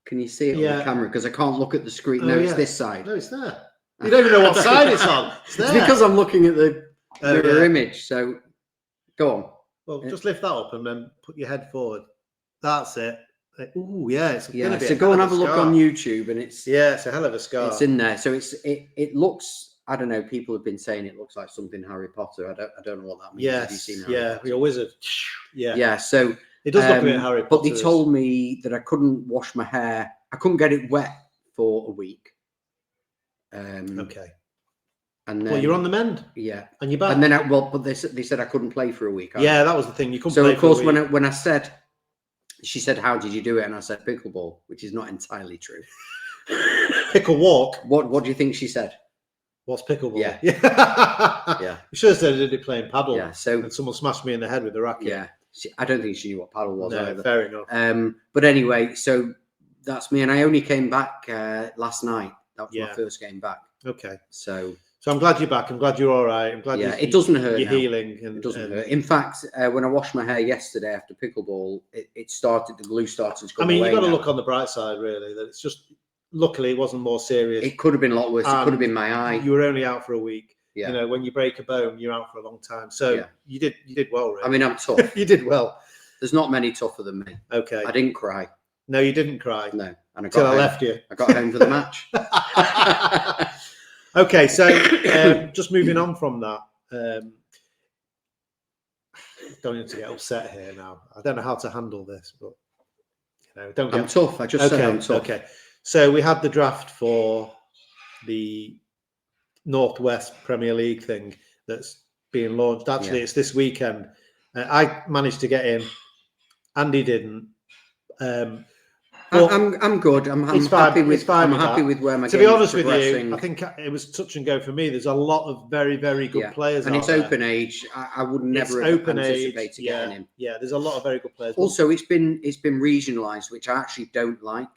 Can you see it on the camera? Because I can't look at the screen. No, it's this side. No, it's there. You don't even know what side it's on. It's there. It's because I'm looking at the mirror image. So go on. Well, just lift that up and then put your head forward. That's it. Oh yeah, it's gonna be so go and have a look on YouTube, and it's it's a hell of a scar. It's in there. So it looks. I don't know. People have been saying it looks like something Harry Potter. I don't know what that means. Yes. Have you seen Harry Potter? You're a wizard. Yeah. Yeah. So it does look a bit Harry Potter. But they told me that I couldn't wash my hair. I couldn't get it wet for a week. Okay. And then, well, you're on the mend. Yeah. And you're back. And then but they said I couldn't play for a week. Yeah, that was the thing. You couldn't so play of course for a week. when I said, she said, "How did you do it?" And I said, "Pickleball," which is not entirely true. Pickle walk. What do you think she said? What's pickleball? Yeah. Yeah. You should have said I did playing paddle. Yeah. So and someone smashed me in the head with a racket. Yeah. I don't think she knew what paddle was either. Fair enough. But anyway, so that's me, and I only came back last night. That was my first game back. Okay. So I'm glad you're back. I'm glad you're all right. I'm glad. It doesn't hurt. You're healing. And, it doesn't hurt. In fact, when I washed my hair yesterday after pickleball, it started. The glue started to come away. You've got to look on the bright side, really. That it's just. Luckily, it wasn't more serious. It could have been a lot worse. It could have been my eye. You were only out for a week. Yeah. You know, when you break a bone, you're out for a long time. So you did well, really. I mean, I'm tough. You did well. There's not many tougher than me. Okay. I didn't cry. No, you didn't cry. No. And Until I left you. I got home for the match. Okay, so just moving on from that. Don't need to get upset here now. I don't know how to handle this, but don't get. I'm tough. I just said I'm tough. Okay. So we had the draft for the Northwest Premier League thing that's being launched. Actually, it's this weekend. I managed to get in. Andy didn't. I'm good. I'm happy with where my. To be honest with you, I think it was touch and go for me. There's a lot of very, very good players, and it's open age. I would never have anticipated getting him. Yeah, there's a lot of very good players. Also, it's been regionalised, which I actually don't like.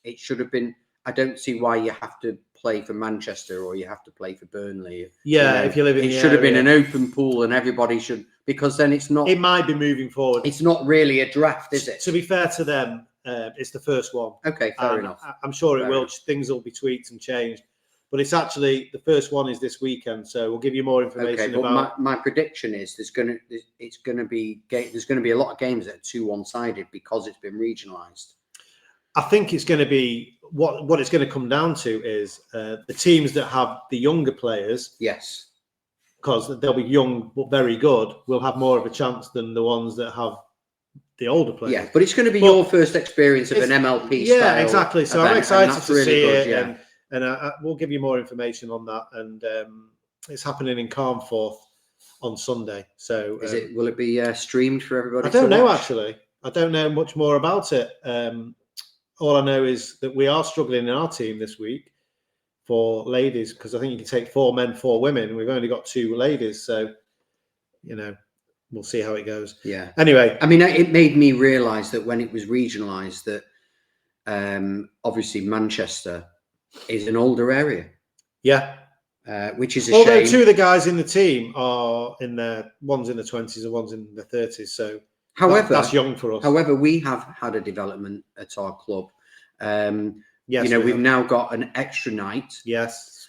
It should have been. I don't see why you have to play for Manchester or you have to play for Burnley. Yeah, if you live in it should have been an open pool and everybody should, because then it's not. It might be moving forward. It's not really a draft, is it? To be fair to them, it's the first one. Okay, fair enough. I'm sure it will. Things will be tweaked and changed, but it's actually the first one is this weekend. So we'll give you more information about. My prediction is there's going to be a lot of games that are too one-sided because it's been regionalised. I think it's going to be what it's going to come down to is the teams that have the younger players. Yes, because they'll be young but very good. Will have more of a chance than the ones that have the older players. Yeah, but it's going to be your first experience of an MLP style. Yeah, exactly. So I'm excited to see it, yeah. and we'll give you more information on that. And it's happening in Carnforth on Sunday. So will it be streamed for everybody? I don't know actually. I don't know much more about it. All I know is that we are struggling in our team this week for ladies because I think you can take 4 men, 4 women, and we've only got 2 ladies. So, we'll see how it goes. Yeah. Anyway, I mean, it made me realise that when it was regionalised, that obviously Manchester is an older area. Yeah. Which is a shame. Although 2 of the guys in the team are one's in the 20s and one's in the 30s. So. However, that's young for us. However, we have had a development at our club. Yes, we've now got an extra night. Yes.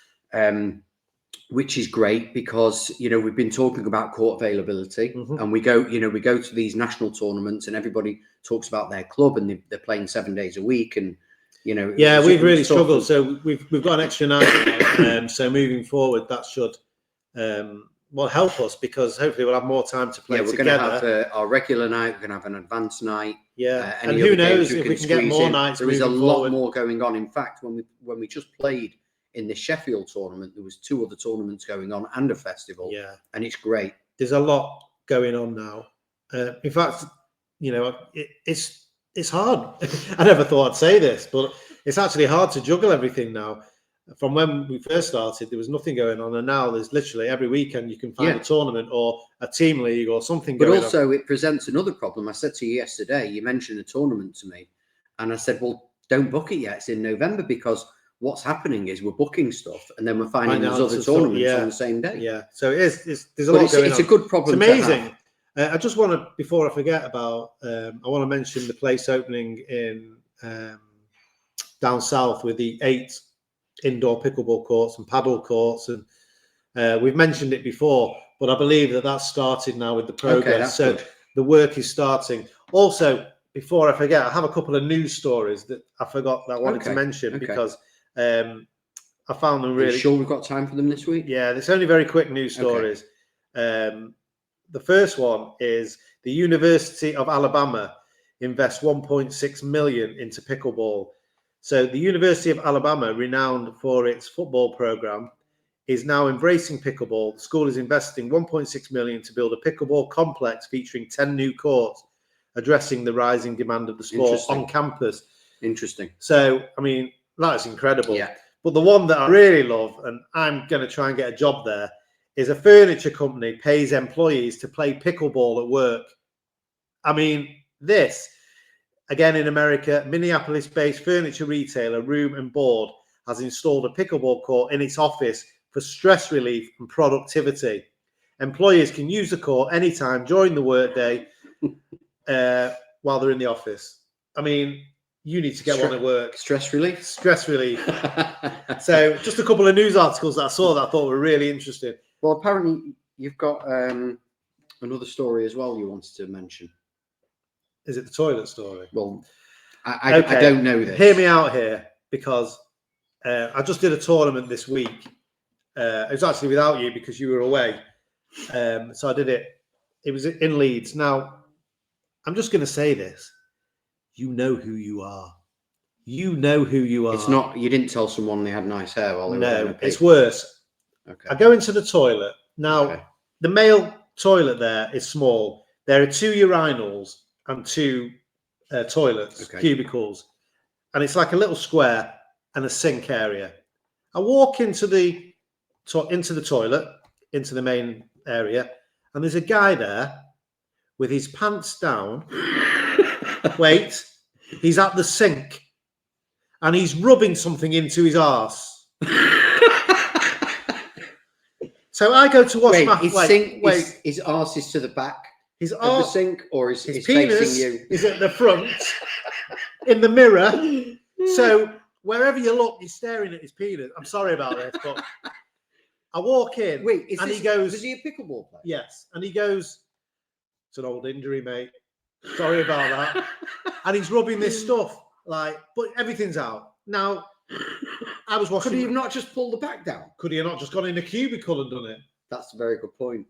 Which is great because we've been talking about court availability, and we go to these national tournaments, and everybody talks about their club, and they're playing 7 days a week, and we've really struggled. So we've got an extra night. So moving forward, that should. Will help us because hopefully we'll have more time to play together. We're going to have our regular night. We're going to have an advanced night. Yeah, and who knows if we can get more nights. There is a lot more going on. In fact, when we just played in the Sheffield tournament, there was 2 other tournaments going on and a festival. Yeah, and it's great. There's a lot going on now. In fact, it's hard. I never thought I'd say this, but it's actually hard to juggle everything now. From when we first started, there was nothing going on, and now there's literally every weekend you can find a tournament or a team league or something going on. But also it presents another problem. I said to you yesterday, you mentioned a tournament to me, and I said, well, don't book it yet. It's in November, because what's happening is we're booking stuff and then we're finding there's other tournaments on the same day. Yeah, so there's a lot going on. It's a good problem. It's amazing. I just want to, before I forget about, I want to mention the place opening in down south with the 8 indoor pickleball courts and paddle courts, and we've mentioned it before, but I believe that's started now with the progress. So good. The work is starting. Also, before I forget, I have a couple of news stories that I forgot that I wanted to mention because I found them really. Are you sure we've got time for them this week? Yeah, there's only very quick news stories. The first one is the University of Alabama invests 1.6 million into pickleball. So the University of Alabama, renowned for its football program, is now embracing pickleball. The school is investing 1.6 million to build a pickleball complex featuring 10 new courts, addressing the rising demand of the sport on campus. Interesting. So, I mean, that's incredible. Yeah. But the one that I really love, and I'm going to try and get a job there, is a furniture company pays employees to play pickleball at work. I mean, this, again in America, Minneapolis-based furniture retailer Room and Board has installed a pickleball court in its office for stress relief and productivity. Employees can use the court anytime during the workday while they're in the office. I mean, you need to get one at work. Stress relief? Stress relief. So just a couple of news articles that I saw that I thought were really interesting. Well, apparently you've got another story as well you wanted to mention. Is it the toilet story? Well, I don't know this. Hear me out here, because I just did a tournament this week. It was actually without you because you were away. So I did it. It was in Leeds. Now, I'm just going to say this. You know who you are. You know who you are. It's not, you didn't tell someone they had nice hair while they were No, it's worse. Okay. I go into the toilet. Now, the male toilet there is small. There are 2 urinals and 2 toilets, cubicles. And it's like a little square and a sink area. I walk into the toilet, into the main area, and there's a guy there with his pants down. Wait, he's at the sink and he's rubbing something into his arse. So I go to wash my his arse is to the back of the sink, or his penis facing you? Is at the front in the mirror. So wherever you look, you're staring at his penis. I'm sorry about this, but I walk in. Wait, he goes, is he a pickleball player? Yes. And he goes, it's an old injury, mate. Sorry about that. And he's rubbing this stuff, but everything's out. Now, I was watching. Could he have not just pulled the back down? Could he have not just gone in a cubicle and done it? That's a very good point.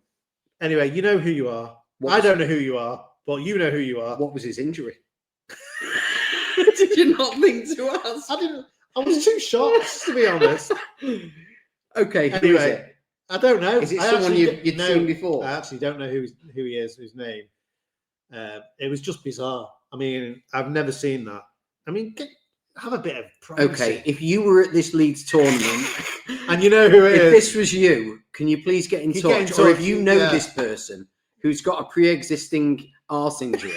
Anyway, you know who you are. I don't know who you are, but you know who you are. What was his injury? Did you not think to ask? I was too shocked, to be honest. Okay. Anyway, who is it? I don't know. Is it someone you'd seen before? I actually don't know who he is, his name. It was just bizarre. I mean, I've never seen that. I mean, have a bit of privacy. Okay, if you were at this Leeds tournament and you know who it is, if this was you, can you please get in touch? Or if you know this person who's got a pre-existing arse injury,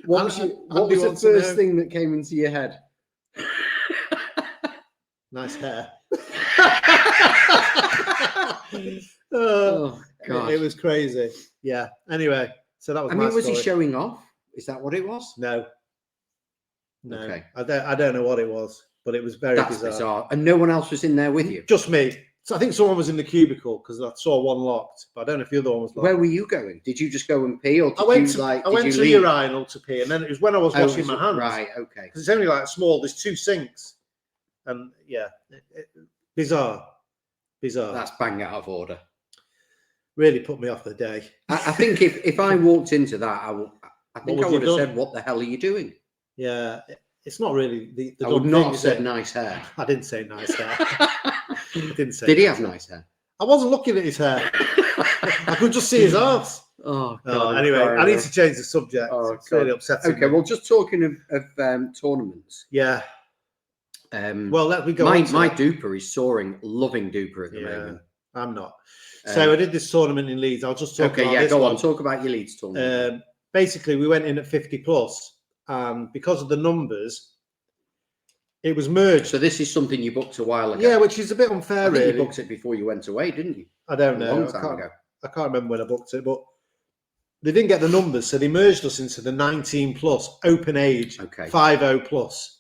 what was the first thing that came into your head? Nice hair. Oh God! It was crazy. Yeah. Anyway, so that was. I mean, was he showing off? Is that what it was? No. Okay. I don't know what it was, but it was very bizarre. And no one else was in there with you? Just me. So I think someone was in the cubicle because I saw one locked, but I don't know if the other one was locked. Where were you going? Did you just go and pee, or I went to the urinal to pee, and then it was when I was washing my hands. Right. Okay. Because it's only small. There's 2 sinks, and bizarre. That's bang out of order. Really put me off the day. I think if I walked into that, I would have said, "What the hell are you doing?" Yeah, it's not really the I would not have said nice hair. I didn't say nice hair. I didn't say. Did he have nice hair? I wasn't looking at his hair. I could just see his arse. Oh, God, anyway, I need to change the subject. It's really upsetting. Okay, well, just talking of tournaments. Yeah. Well, let me go. My Duper is soaring, loving Duper at the moment. I'm not. So I did this tournament in Leeds. I'll just talk about this go one. on. Talk about your Leeds tournament. Basically, we went in at 50 plus, and because of the numbers, it was merged. So this is something you booked a while ago. Yeah, which is a bit unfair, really. You booked it before you went away, didn't you? I don't know. A long time ago. I can't remember when I booked it, but they didn't get the numbers, so they merged us into the 19 plus open age, 50 plus.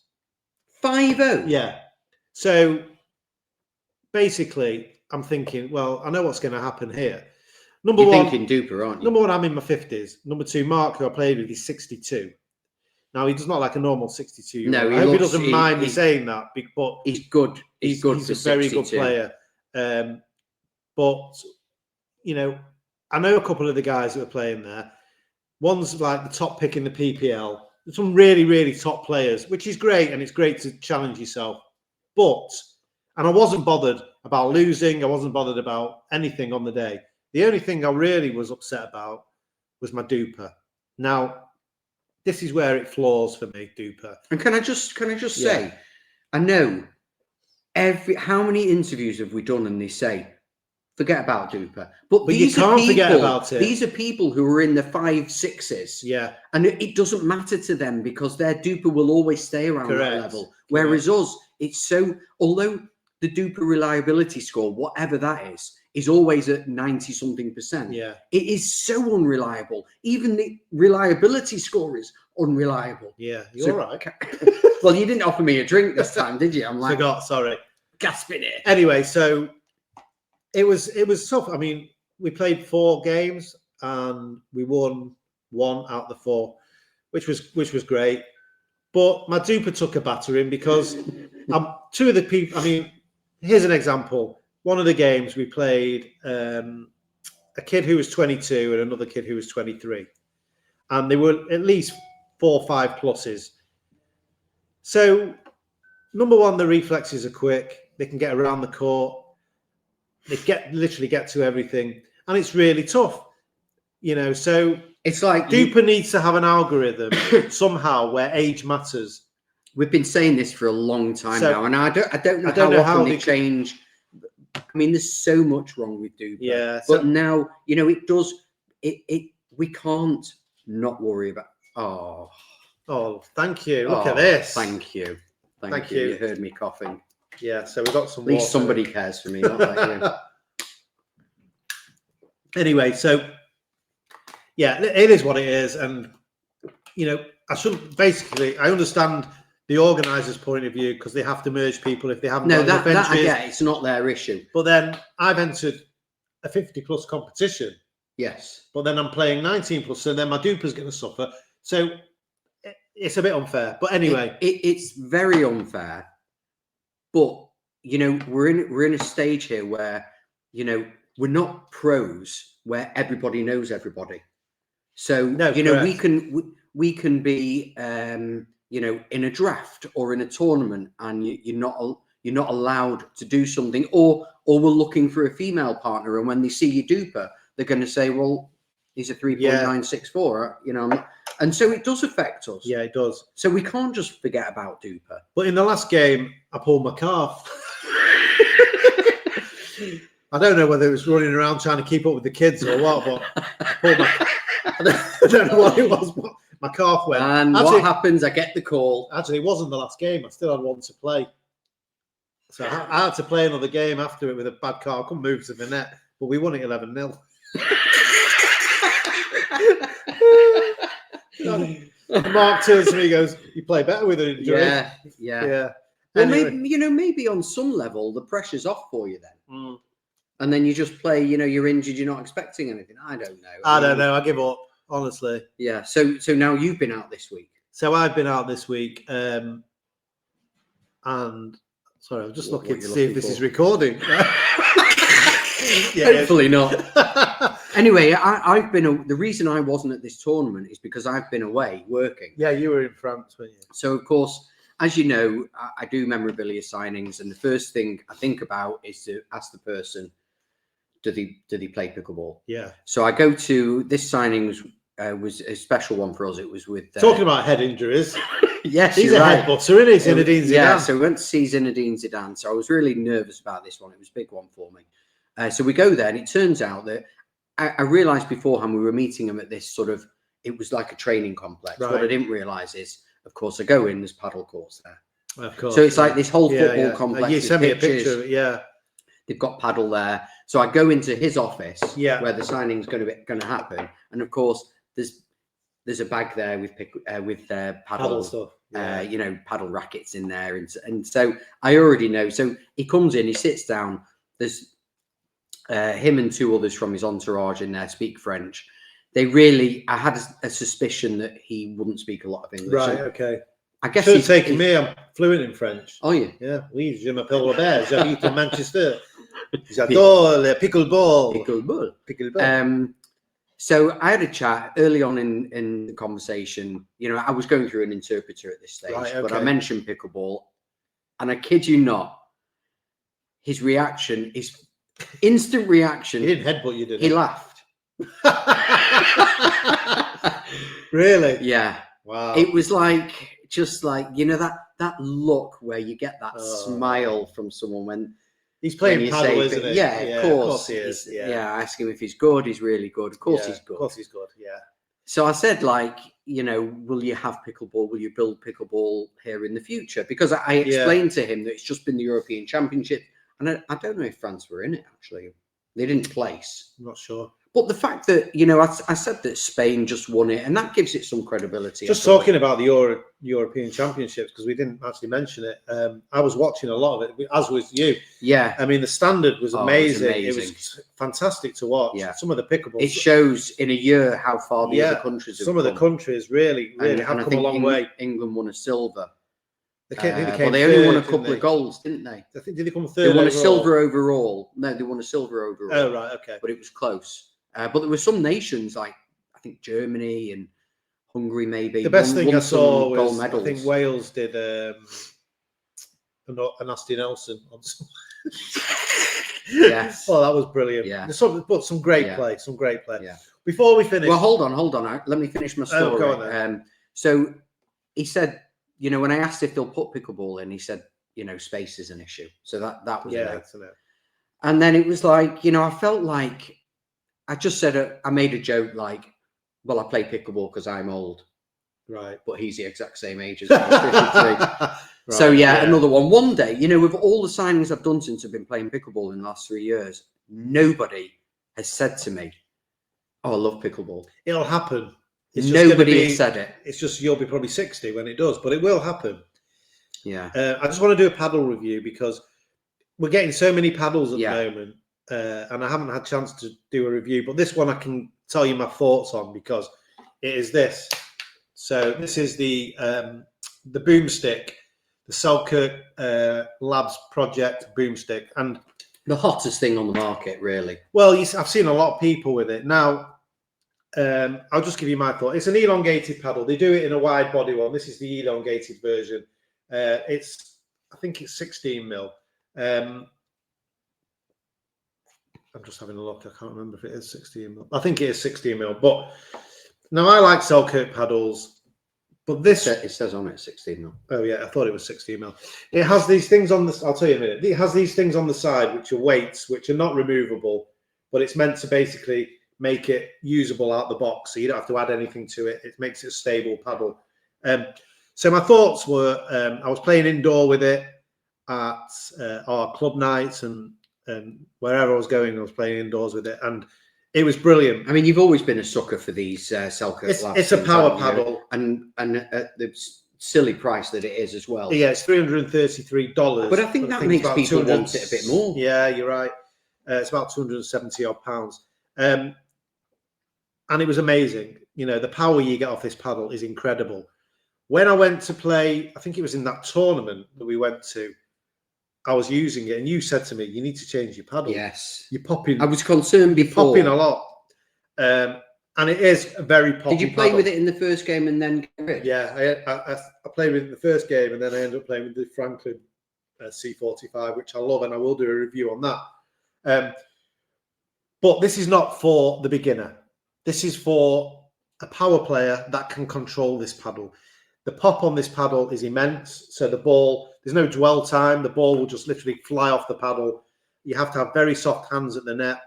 50? Yeah. So basically, I'm thinking, well, I know what's going to happen here. You're thinking Duper, aren't you? Number one, I'm in my 50s. Number two, Mark, who I played with, he's 62. Now, he does not like a normal 62. No, I hope he doesn't mind me saying that, but he's good. He's good. He's a very good player. But, you know, I know a couple of the guys that are playing there. One's like the top pick in the PPL. There's some really, really top players, which is great, and it's great to challenge yourself. And I wasn't bothered about losing. I wasn't bothered about anything on the day. The only thing I really was upset about was my Duper. Now, this is where it flaws for me, Duper. And can I just say, I know how many interviews have we done and they say, forget about Duper. But you can't forget about it. These are people who are in the 5, 6s. Yeah. And it doesn't matter to them because their Duper will always stay around that level. Whereas us, it's so, although the Duper reliability score, whatever that is always at 90-something%. Yeah. It is so unreliable. Even the reliability score is unreliable. Yeah, you're right. Well, you didn't offer me a drink this time, did you? I'm like, sorry. Gasping it. Anyway, so it was tough. I mean, we played 4 games and we won 1 out of the 4, which was great. But my Duper took a battering because 2 of the people. I mean, here's an example. One of the games we played a kid who was 22 and another kid who was 23, and they were at least 4 or 5 pluses. So, number one, the reflexes are quick. They can get around the court. They literally get to everything, and it's really tough. You know, so it's like Duper needs to have an algorithm somehow where age matters. We've been saying this for a long time now, and I don't know how often they change. I mean, there's so much wrong with Duper. Yeah, but now it does. We can't not worry about. Oh, thank you. Look at this. Thank you. Thank you. You heard me coughing. Yeah, so we've got some. At least somebody cares for me, not like you. Anyway, so yeah, it is what it is, and you know, I understand the organisers' point of view because they have to merge people if they haven't. No, that I get. It's not their issue. But then I've entered a 50 plus competition. Yes. But then I'm playing 19 plus, so then my Duper's going to suffer. So it's a bit unfair. But anyway, it's very unfair. But you know, we're in a stage here where we're not pros where everybody knows everybody. So we can be in a draft or in a tournament, and you're not allowed to do something, or we're looking for a female partner, and when they see you Duper, they're going to say, well, he's a 3.964, and so it does affect us. Yeah, it does. So we can't just forget about Duper. But in the last game, I pulled my calf. I don't know whether it was running around trying to keep up with the kids or what, but I pulled I don't know what it was, but my calf went. And what happens? I get the call. Actually, it wasn't the last game. I still had one to play. So I had to play another game after it with a bad calf. I couldn't move to the net, but we won it 11-0. Mark turns to me and goes, you play better with an injury. Yeah. Well, anyway. maybe on some level, the pressure's off for you then. Mm. And then you just play, you're injured, you're not expecting anything. I don't know. I don't know. I give up, honestly. Yeah. So now you've been out this week. So I've been out this week. And sorry, I'm just looking to see if this is recording. Hopefully not. Anyway, I've been. The reason I wasn't at this tournament is because I've been away working. Yeah, you were in France, weren't you? So of course, as you know, I do memorabilia signings, and the first thing I think about is to ask the person, do they play pickleball? Yeah. So I go to this signing was a special one for us. It was with talking about head injuries. Yes, he's a headbutter, isn't he? Zinedine Zidane. Yeah, so we went to see Zinedine Zidane. So I was really nervous about this one. It was a big one for me. So we go there, and it turns out that I realised beforehand we were meeting him at this sort of, it was like a training complex. Right. What I didn't realise is, of course, I go in, there's paddle courts there. Of course. So it's like this whole football complex. You sent me a picture of it, yeah. They've got paddle there. So I go into his office where the signing's going to happen. And of course, there's a bag there with paddle stuff. You know, paddle rackets in there. And so I already know. So he comes in, he sits down. There's him and two others from his entourage in there speak French. I had a suspicion that he wouldn't speak a lot of English. Right, okay. I guess he's taken me. I'm fluent in French. Oh, yeah. Yeah. Oui, je m'appelle Robert. J'habite in Manchester. J'adore le pickleball. Pickleball. So I had a chat early on in the conversation. You know, I was going through an interpreter at this stage, but I mentioned pickleball, and I kid you not, his reaction, his instant reaction. He didn't headbutt you, did he? He laughed. Really? Yeah. Wow. It was like, just like, you know, that look where you get that smile from someone when he's playing paddle, isn't he? Yeah, of course he is. Yeah, I ask him if he's good. He's really good. Of course he's good. Of course he's good, yeah. So I said, like, you know, will you have pickleball? Will you build pickleball here in the future? Because I explained to him that it's just been the European Championship. And I don't know if France were in it, actually. They didn't place. I'm not sure. But the fact that, you know, I said that Spain just won it, and that gives it some credibility. Just talking about the European Championships, because we didn't actually mention it. I was watching a lot of it, as was you. Yeah. I mean, the standard was amazing. It was fantastic to watch. Yeah. Some of the pickleballs. It shows in a year how far the other countries have come. Some of the countries really have come a long way. England won a silver. They only won a couple of golds, didn't they? I think, did they come third? They won a silver overall. No, they won a silver overall. Oh, right, okay. But it was close. But there were some nations, like I think Germany and Hungary, maybe. The best thing I saw was gold medals. I think Wales did a Nasty Nelson on some. Yes. Oh, that was brilliant. Yeah. But some great play. Some great play. Yeah. Before we finish. Well, hold on. Let me finish my story. Oh, go on then. So he said, you know, when I asked if they'll put pickleball in, he said, you know, space is an issue. So that was it. And then it was like, you know, I felt like I just said, I made a joke like, well, I play pickleball because I'm old. Right. But he's the exact same age as me, 53. So, another one. One day, you know, with all the signings I've done since I've been playing pickleball in the last 3 years, nobody has said to me, oh, I love pickleball. It'll happen. Nobody has said it. It's just you'll be probably 60 when it does, but it will happen. Yeah. I just want to do a paddle review because we're getting so many paddles at the moment. And I haven't had a chance to do a review, but this one I can tell you my thoughts on because it is this. So this is the Boomstick, the Selkirk Labs project Boomstick, and the hottest thing on the market, really. Well, I've seen a lot of people with it now. I'll just give you my thought. It's an elongated paddle. They do it in a wide body one. This is the elongated version. I think it's 16 mil. I'm just having a look. I can't remember if it is 16 mil. I think it is 16 mil. But now I like Selkirk paddles, but this it says on it 16 mil. Oh yeah, I thought it was 16 mil. It has these things on the. I'll tell you in a minute. It has these things on the side which are weights, which are not removable, but it's meant to basically make it usable out the box, so you don't have to add anything to it. It makes it a stable paddle. So my thoughts were, I was playing indoor with it at our club nights and wherever I was going, I was playing indoors with it, and it was brilliant. I mean, you've always been a sucker for these Selkirk Labs. It's a power paddle, and the silly price that it is as well. Yeah, it's $333. But I think that makes people want it a bit more. Yeah, you're right. It's about 270 odd pounds, and it was amazing. You know, the power you get off this paddle is incredible. When I went to play, I think it was in that tournament that we went to, I was using it, and you said to me, "You need to change your paddle." Yes, you're popping. I was concerned before. Popping a lot, and it is a very popping. Did you play with it in the first game and then get rid? Yeah, I played with it in the first game, and then I ended up playing with the Franklin C45, which I love, and I will do a review on that. But this is not for the beginner. This is for a power player that can control this paddle. The pop on this paddle is immense. So the ball, there's no dwell time. The ball will just literally fly off the paddle. You have to have very soft hands at the net.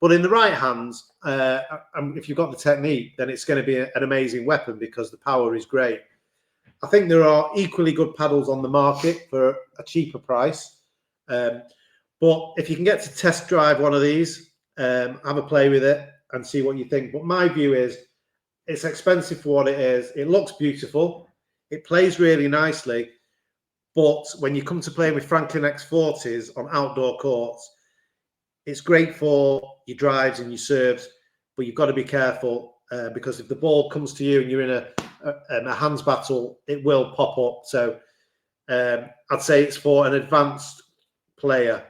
But in the right hands, if you've got the technique, then it's going to be an amazing weapon because the power is great. I think there are equally good paddles on the market for a cheaper price. But if you can get to test drive one of these, have a play with it and see what you think. But my view is it's expensive for what it is. It looks beautiful. It plays really nicely. But when you come to playing with Franklin X40s on outdoor courts, it's great for your drives and your serves, but you've got to be careful because if the ball comes to you and you're in a hands battle, it will pop up. So I'd say it's for an advanced player,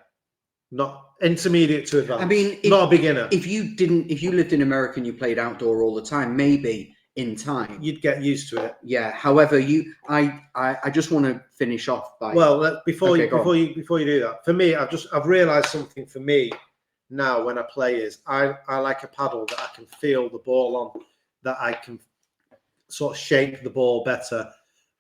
not intermediate to advanced. I mean, not a beginner. If you lived in America and you played outdoor all the time, maybe in time you'd get used to it. Yeah. However, I just want to finish off by before you do that. For me, I've realised something for me now when I play is I like a paddle that I can feel the ball on, that I can sort of shape the ball better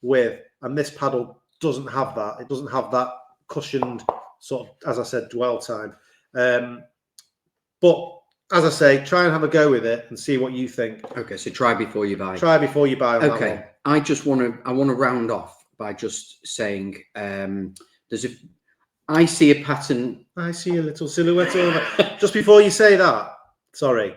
with, and this paddle doesn't have that. It doesn't have that cushioned sort of, as I said, dwell time. But as I say, try and have a go with it and see what you think. Okay, so try before you buy. Try before you buy. Okay, I want to round off by just saying I see a pattern. I see a little silhouette over. Just before you say that, sorry,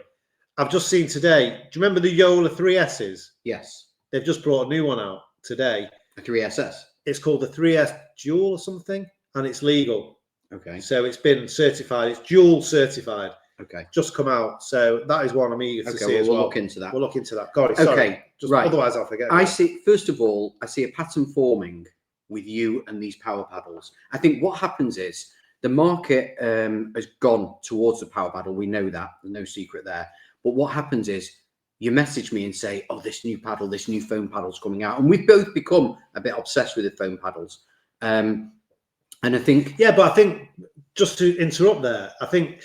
I've just seen today. Do you remember the Yola 3Ss? Yes. They've just brought a new one out today. A 3SS. It's called the 3S Dual or something, and it's legal. Okay. So it's been certified. It's dual certified. Okay. Just come out. So that is one I'm eager to see as well. We'll look into that. We'll look into that. Sorry. Okay. Right. Otherwise, I'll forget. First of all, I see a pattern forming with you and these power paddles. I think what happens is the market has gone towards the power paddle. We know that. There's no secret there. But what happens is you message me and say, oh, this new foam paddle's coming out. And we've both become a bit obsessed with the foam paddles. And I think... Yeah, but I think, just to interrupt there, I think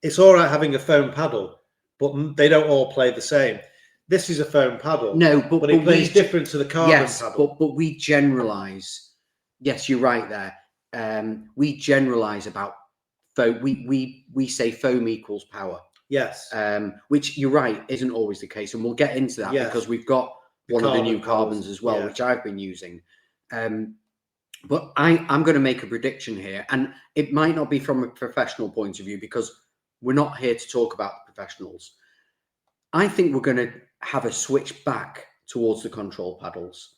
it's all right having a foam paddle, but they don't all play the same. This is a foam paddle. No, but it plays different to the carbon paddle. But we generalise. Yes, you're right there. We generalise about foam. We say foam equals power. Yes. Which you're right isn't always the case, and we'll get into that because we've got one of the new carbons as well, which I've been using. But I'm going to make a prediction here, and it might not be from a professional point of view because we're not here to talk about the professionals. I think we're going to have a switch back towards the control paddles.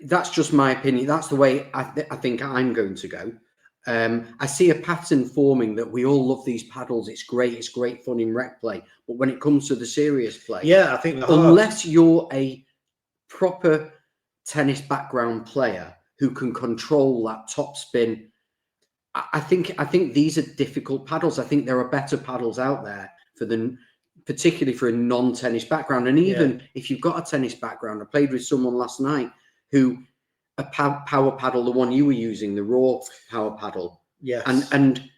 That's just my opinion. That's the way I think I'm going to go. I see a pattern forming that we all love these paddles. It's great fun in rec play. But when it comes to the serious play, I think unless you're a proper tennis background player who can control that top spin, I think these are difficult paddles. I think there are better paddles out there particularly for a non-tennis background. And even if you've got a tennis background, I played with someone last night who a power paddle, the one you were using, the raw power paddle. Yes. And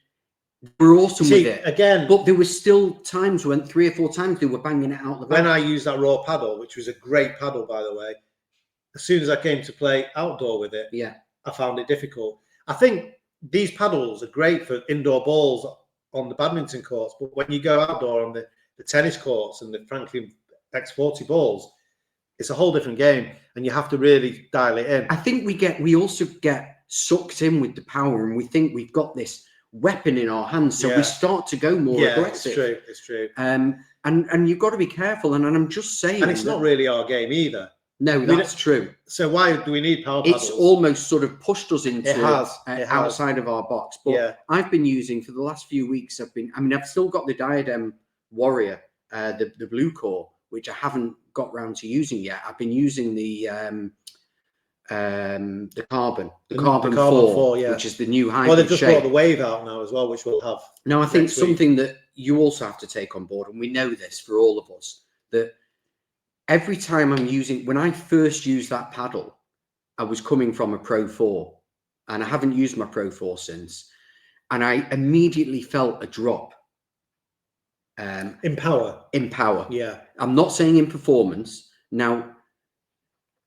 we're awesome with it. Again, but there were still times when 3 or 4 times they were banging it out the back. When I used that raw paddle, which was a great paddle, by the way, as soon as I came to play outdoor with it, I found it difficult. I think these paddles are great for indoor balls on the badminton courts, but when you go outdoor on the tennis courts and the Franklin X40 balls, it's a whole different game, and you have to really dial it in. I think we also get sucked in with the power, and we think we've got this weapon in our hands, so we start to go more aggressive. It's true. And you've got to be careful. And I'm just saying, and it's not really our game either. No, that's true. So why do we need power paddles? It's almost sort of pushed us into it outside of our box. But I've been using for the last few weeks. I've still got the Diadem Warrior, the blue core, which I haven't got round to using yet. I've been using the carbon 4, which is the new hybrid. Well, they've just brought the Wave out now as well, which we'll have. Now, I think something that you also have to take on board, and we know this for all of us, that every time when I first used that paddle, I was coming from a Pro 4, and I haven't used my Pro 4 since, and I immediately felt a drop In power. In power. Yeah. I'm not saying in performance. Now,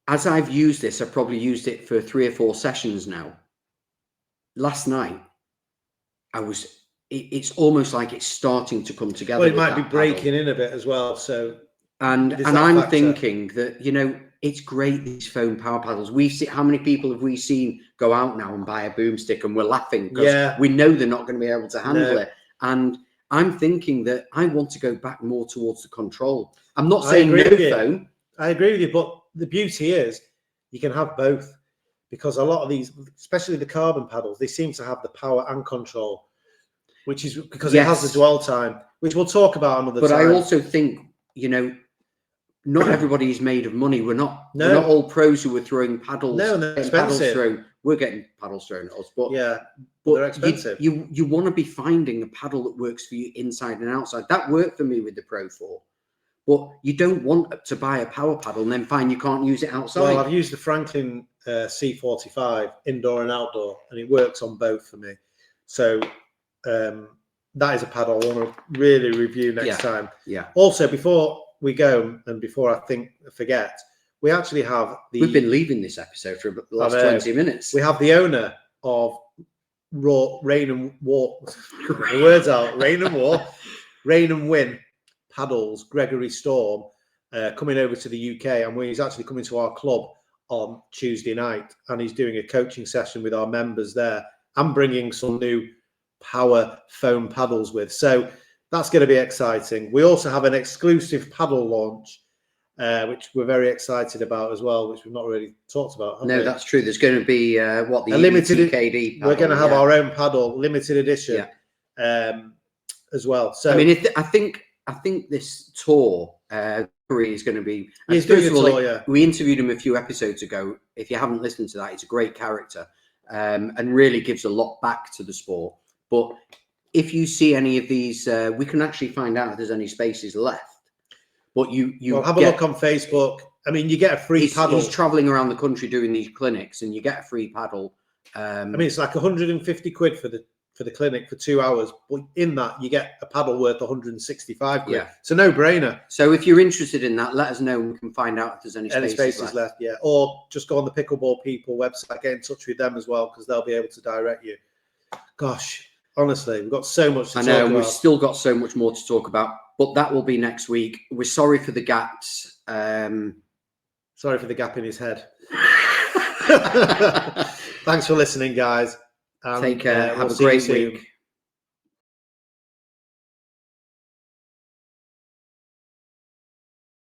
as I've used this, I've probably used it for 3 or 4 sessions now. Last night, it's almost like it's starting to come together. Well, it might be breaking in a bit as well. So, and I'm thinking that, you know, it's great, these foam power paddles. We've seen, how many people have we seen go out now and buy a Boomstick, and we're laughing because we know they're not going to be able to handle it. And I'm thinking that I want to go back more towards the control. I'm not saying no foam. I agree with you, but the beauty is you can have both, because a lot of these, especially the carbon paddles, they seem to have the power and control, which is because it has the dwell time, which we'll talk about another time. But I also think, you know, not everybody is made of money. We're not all pros who are throwing paddles. No, they're expensive. We're getting paddles thrown at us, but they're expensive. You want to be finding a paddle that works for you inside and outside. That worked for me with the Pro 4. But you don't want to buy a power paddle and then find you can't use it outside. Well, I've used the Franklin C45 indoor and outdoor, and it works on both for me. So that is a paddle I want to really review next time. Yeah. Also, before we go, and before I forget, we actually have We've been leaving this episode for the last 20 minutes. We have the owner of Rain and War. The words out. Rain and War. Rain and Win Paddles, Gregory Storm, coming over to the UK, and he's actually coming to our club on Tuesday night, and he's doing a coaching session with our members there and bringing some new power foam paddles with. So that's going to be exciting. We also have an exclusive paddle launch, which we're very excited about as well, which we've not really talked about. No, that's true. There's going to be a limited KD paddle. We're going to have our own paddle, limited edition, as well. So I mean, I think this tour is going to be. He's doing a tour, we interviewed him a few episodes ago. If you haven't listened to that, he's a great character, and really gives a lot back to the sport. But if you see any of these, we can actually find out if there's any spaces left. But you have a look on Facebook. I mean, you get a free paddle. He's traveling around the country doing these clinics, and you get a free paddle. I mean, it's like 150 quid for the clinic for 2 hours, but in that you get a paddle worth 165 quid. Yeah. It's a no-brainer. So if you're interested in that, let us know and we can find out if there's any spaces left. Yeah, or just go on the Pickleball People website, get in touch with them as well, because they'll be able to direct you. Gosh, honestly, we've got so much to talk about. We've still got so much more to talk about, but that will be next week. We're sorry for the gaps. Sorry for the gap in his head. Thanks for listening, guys. Take care. Have a great week.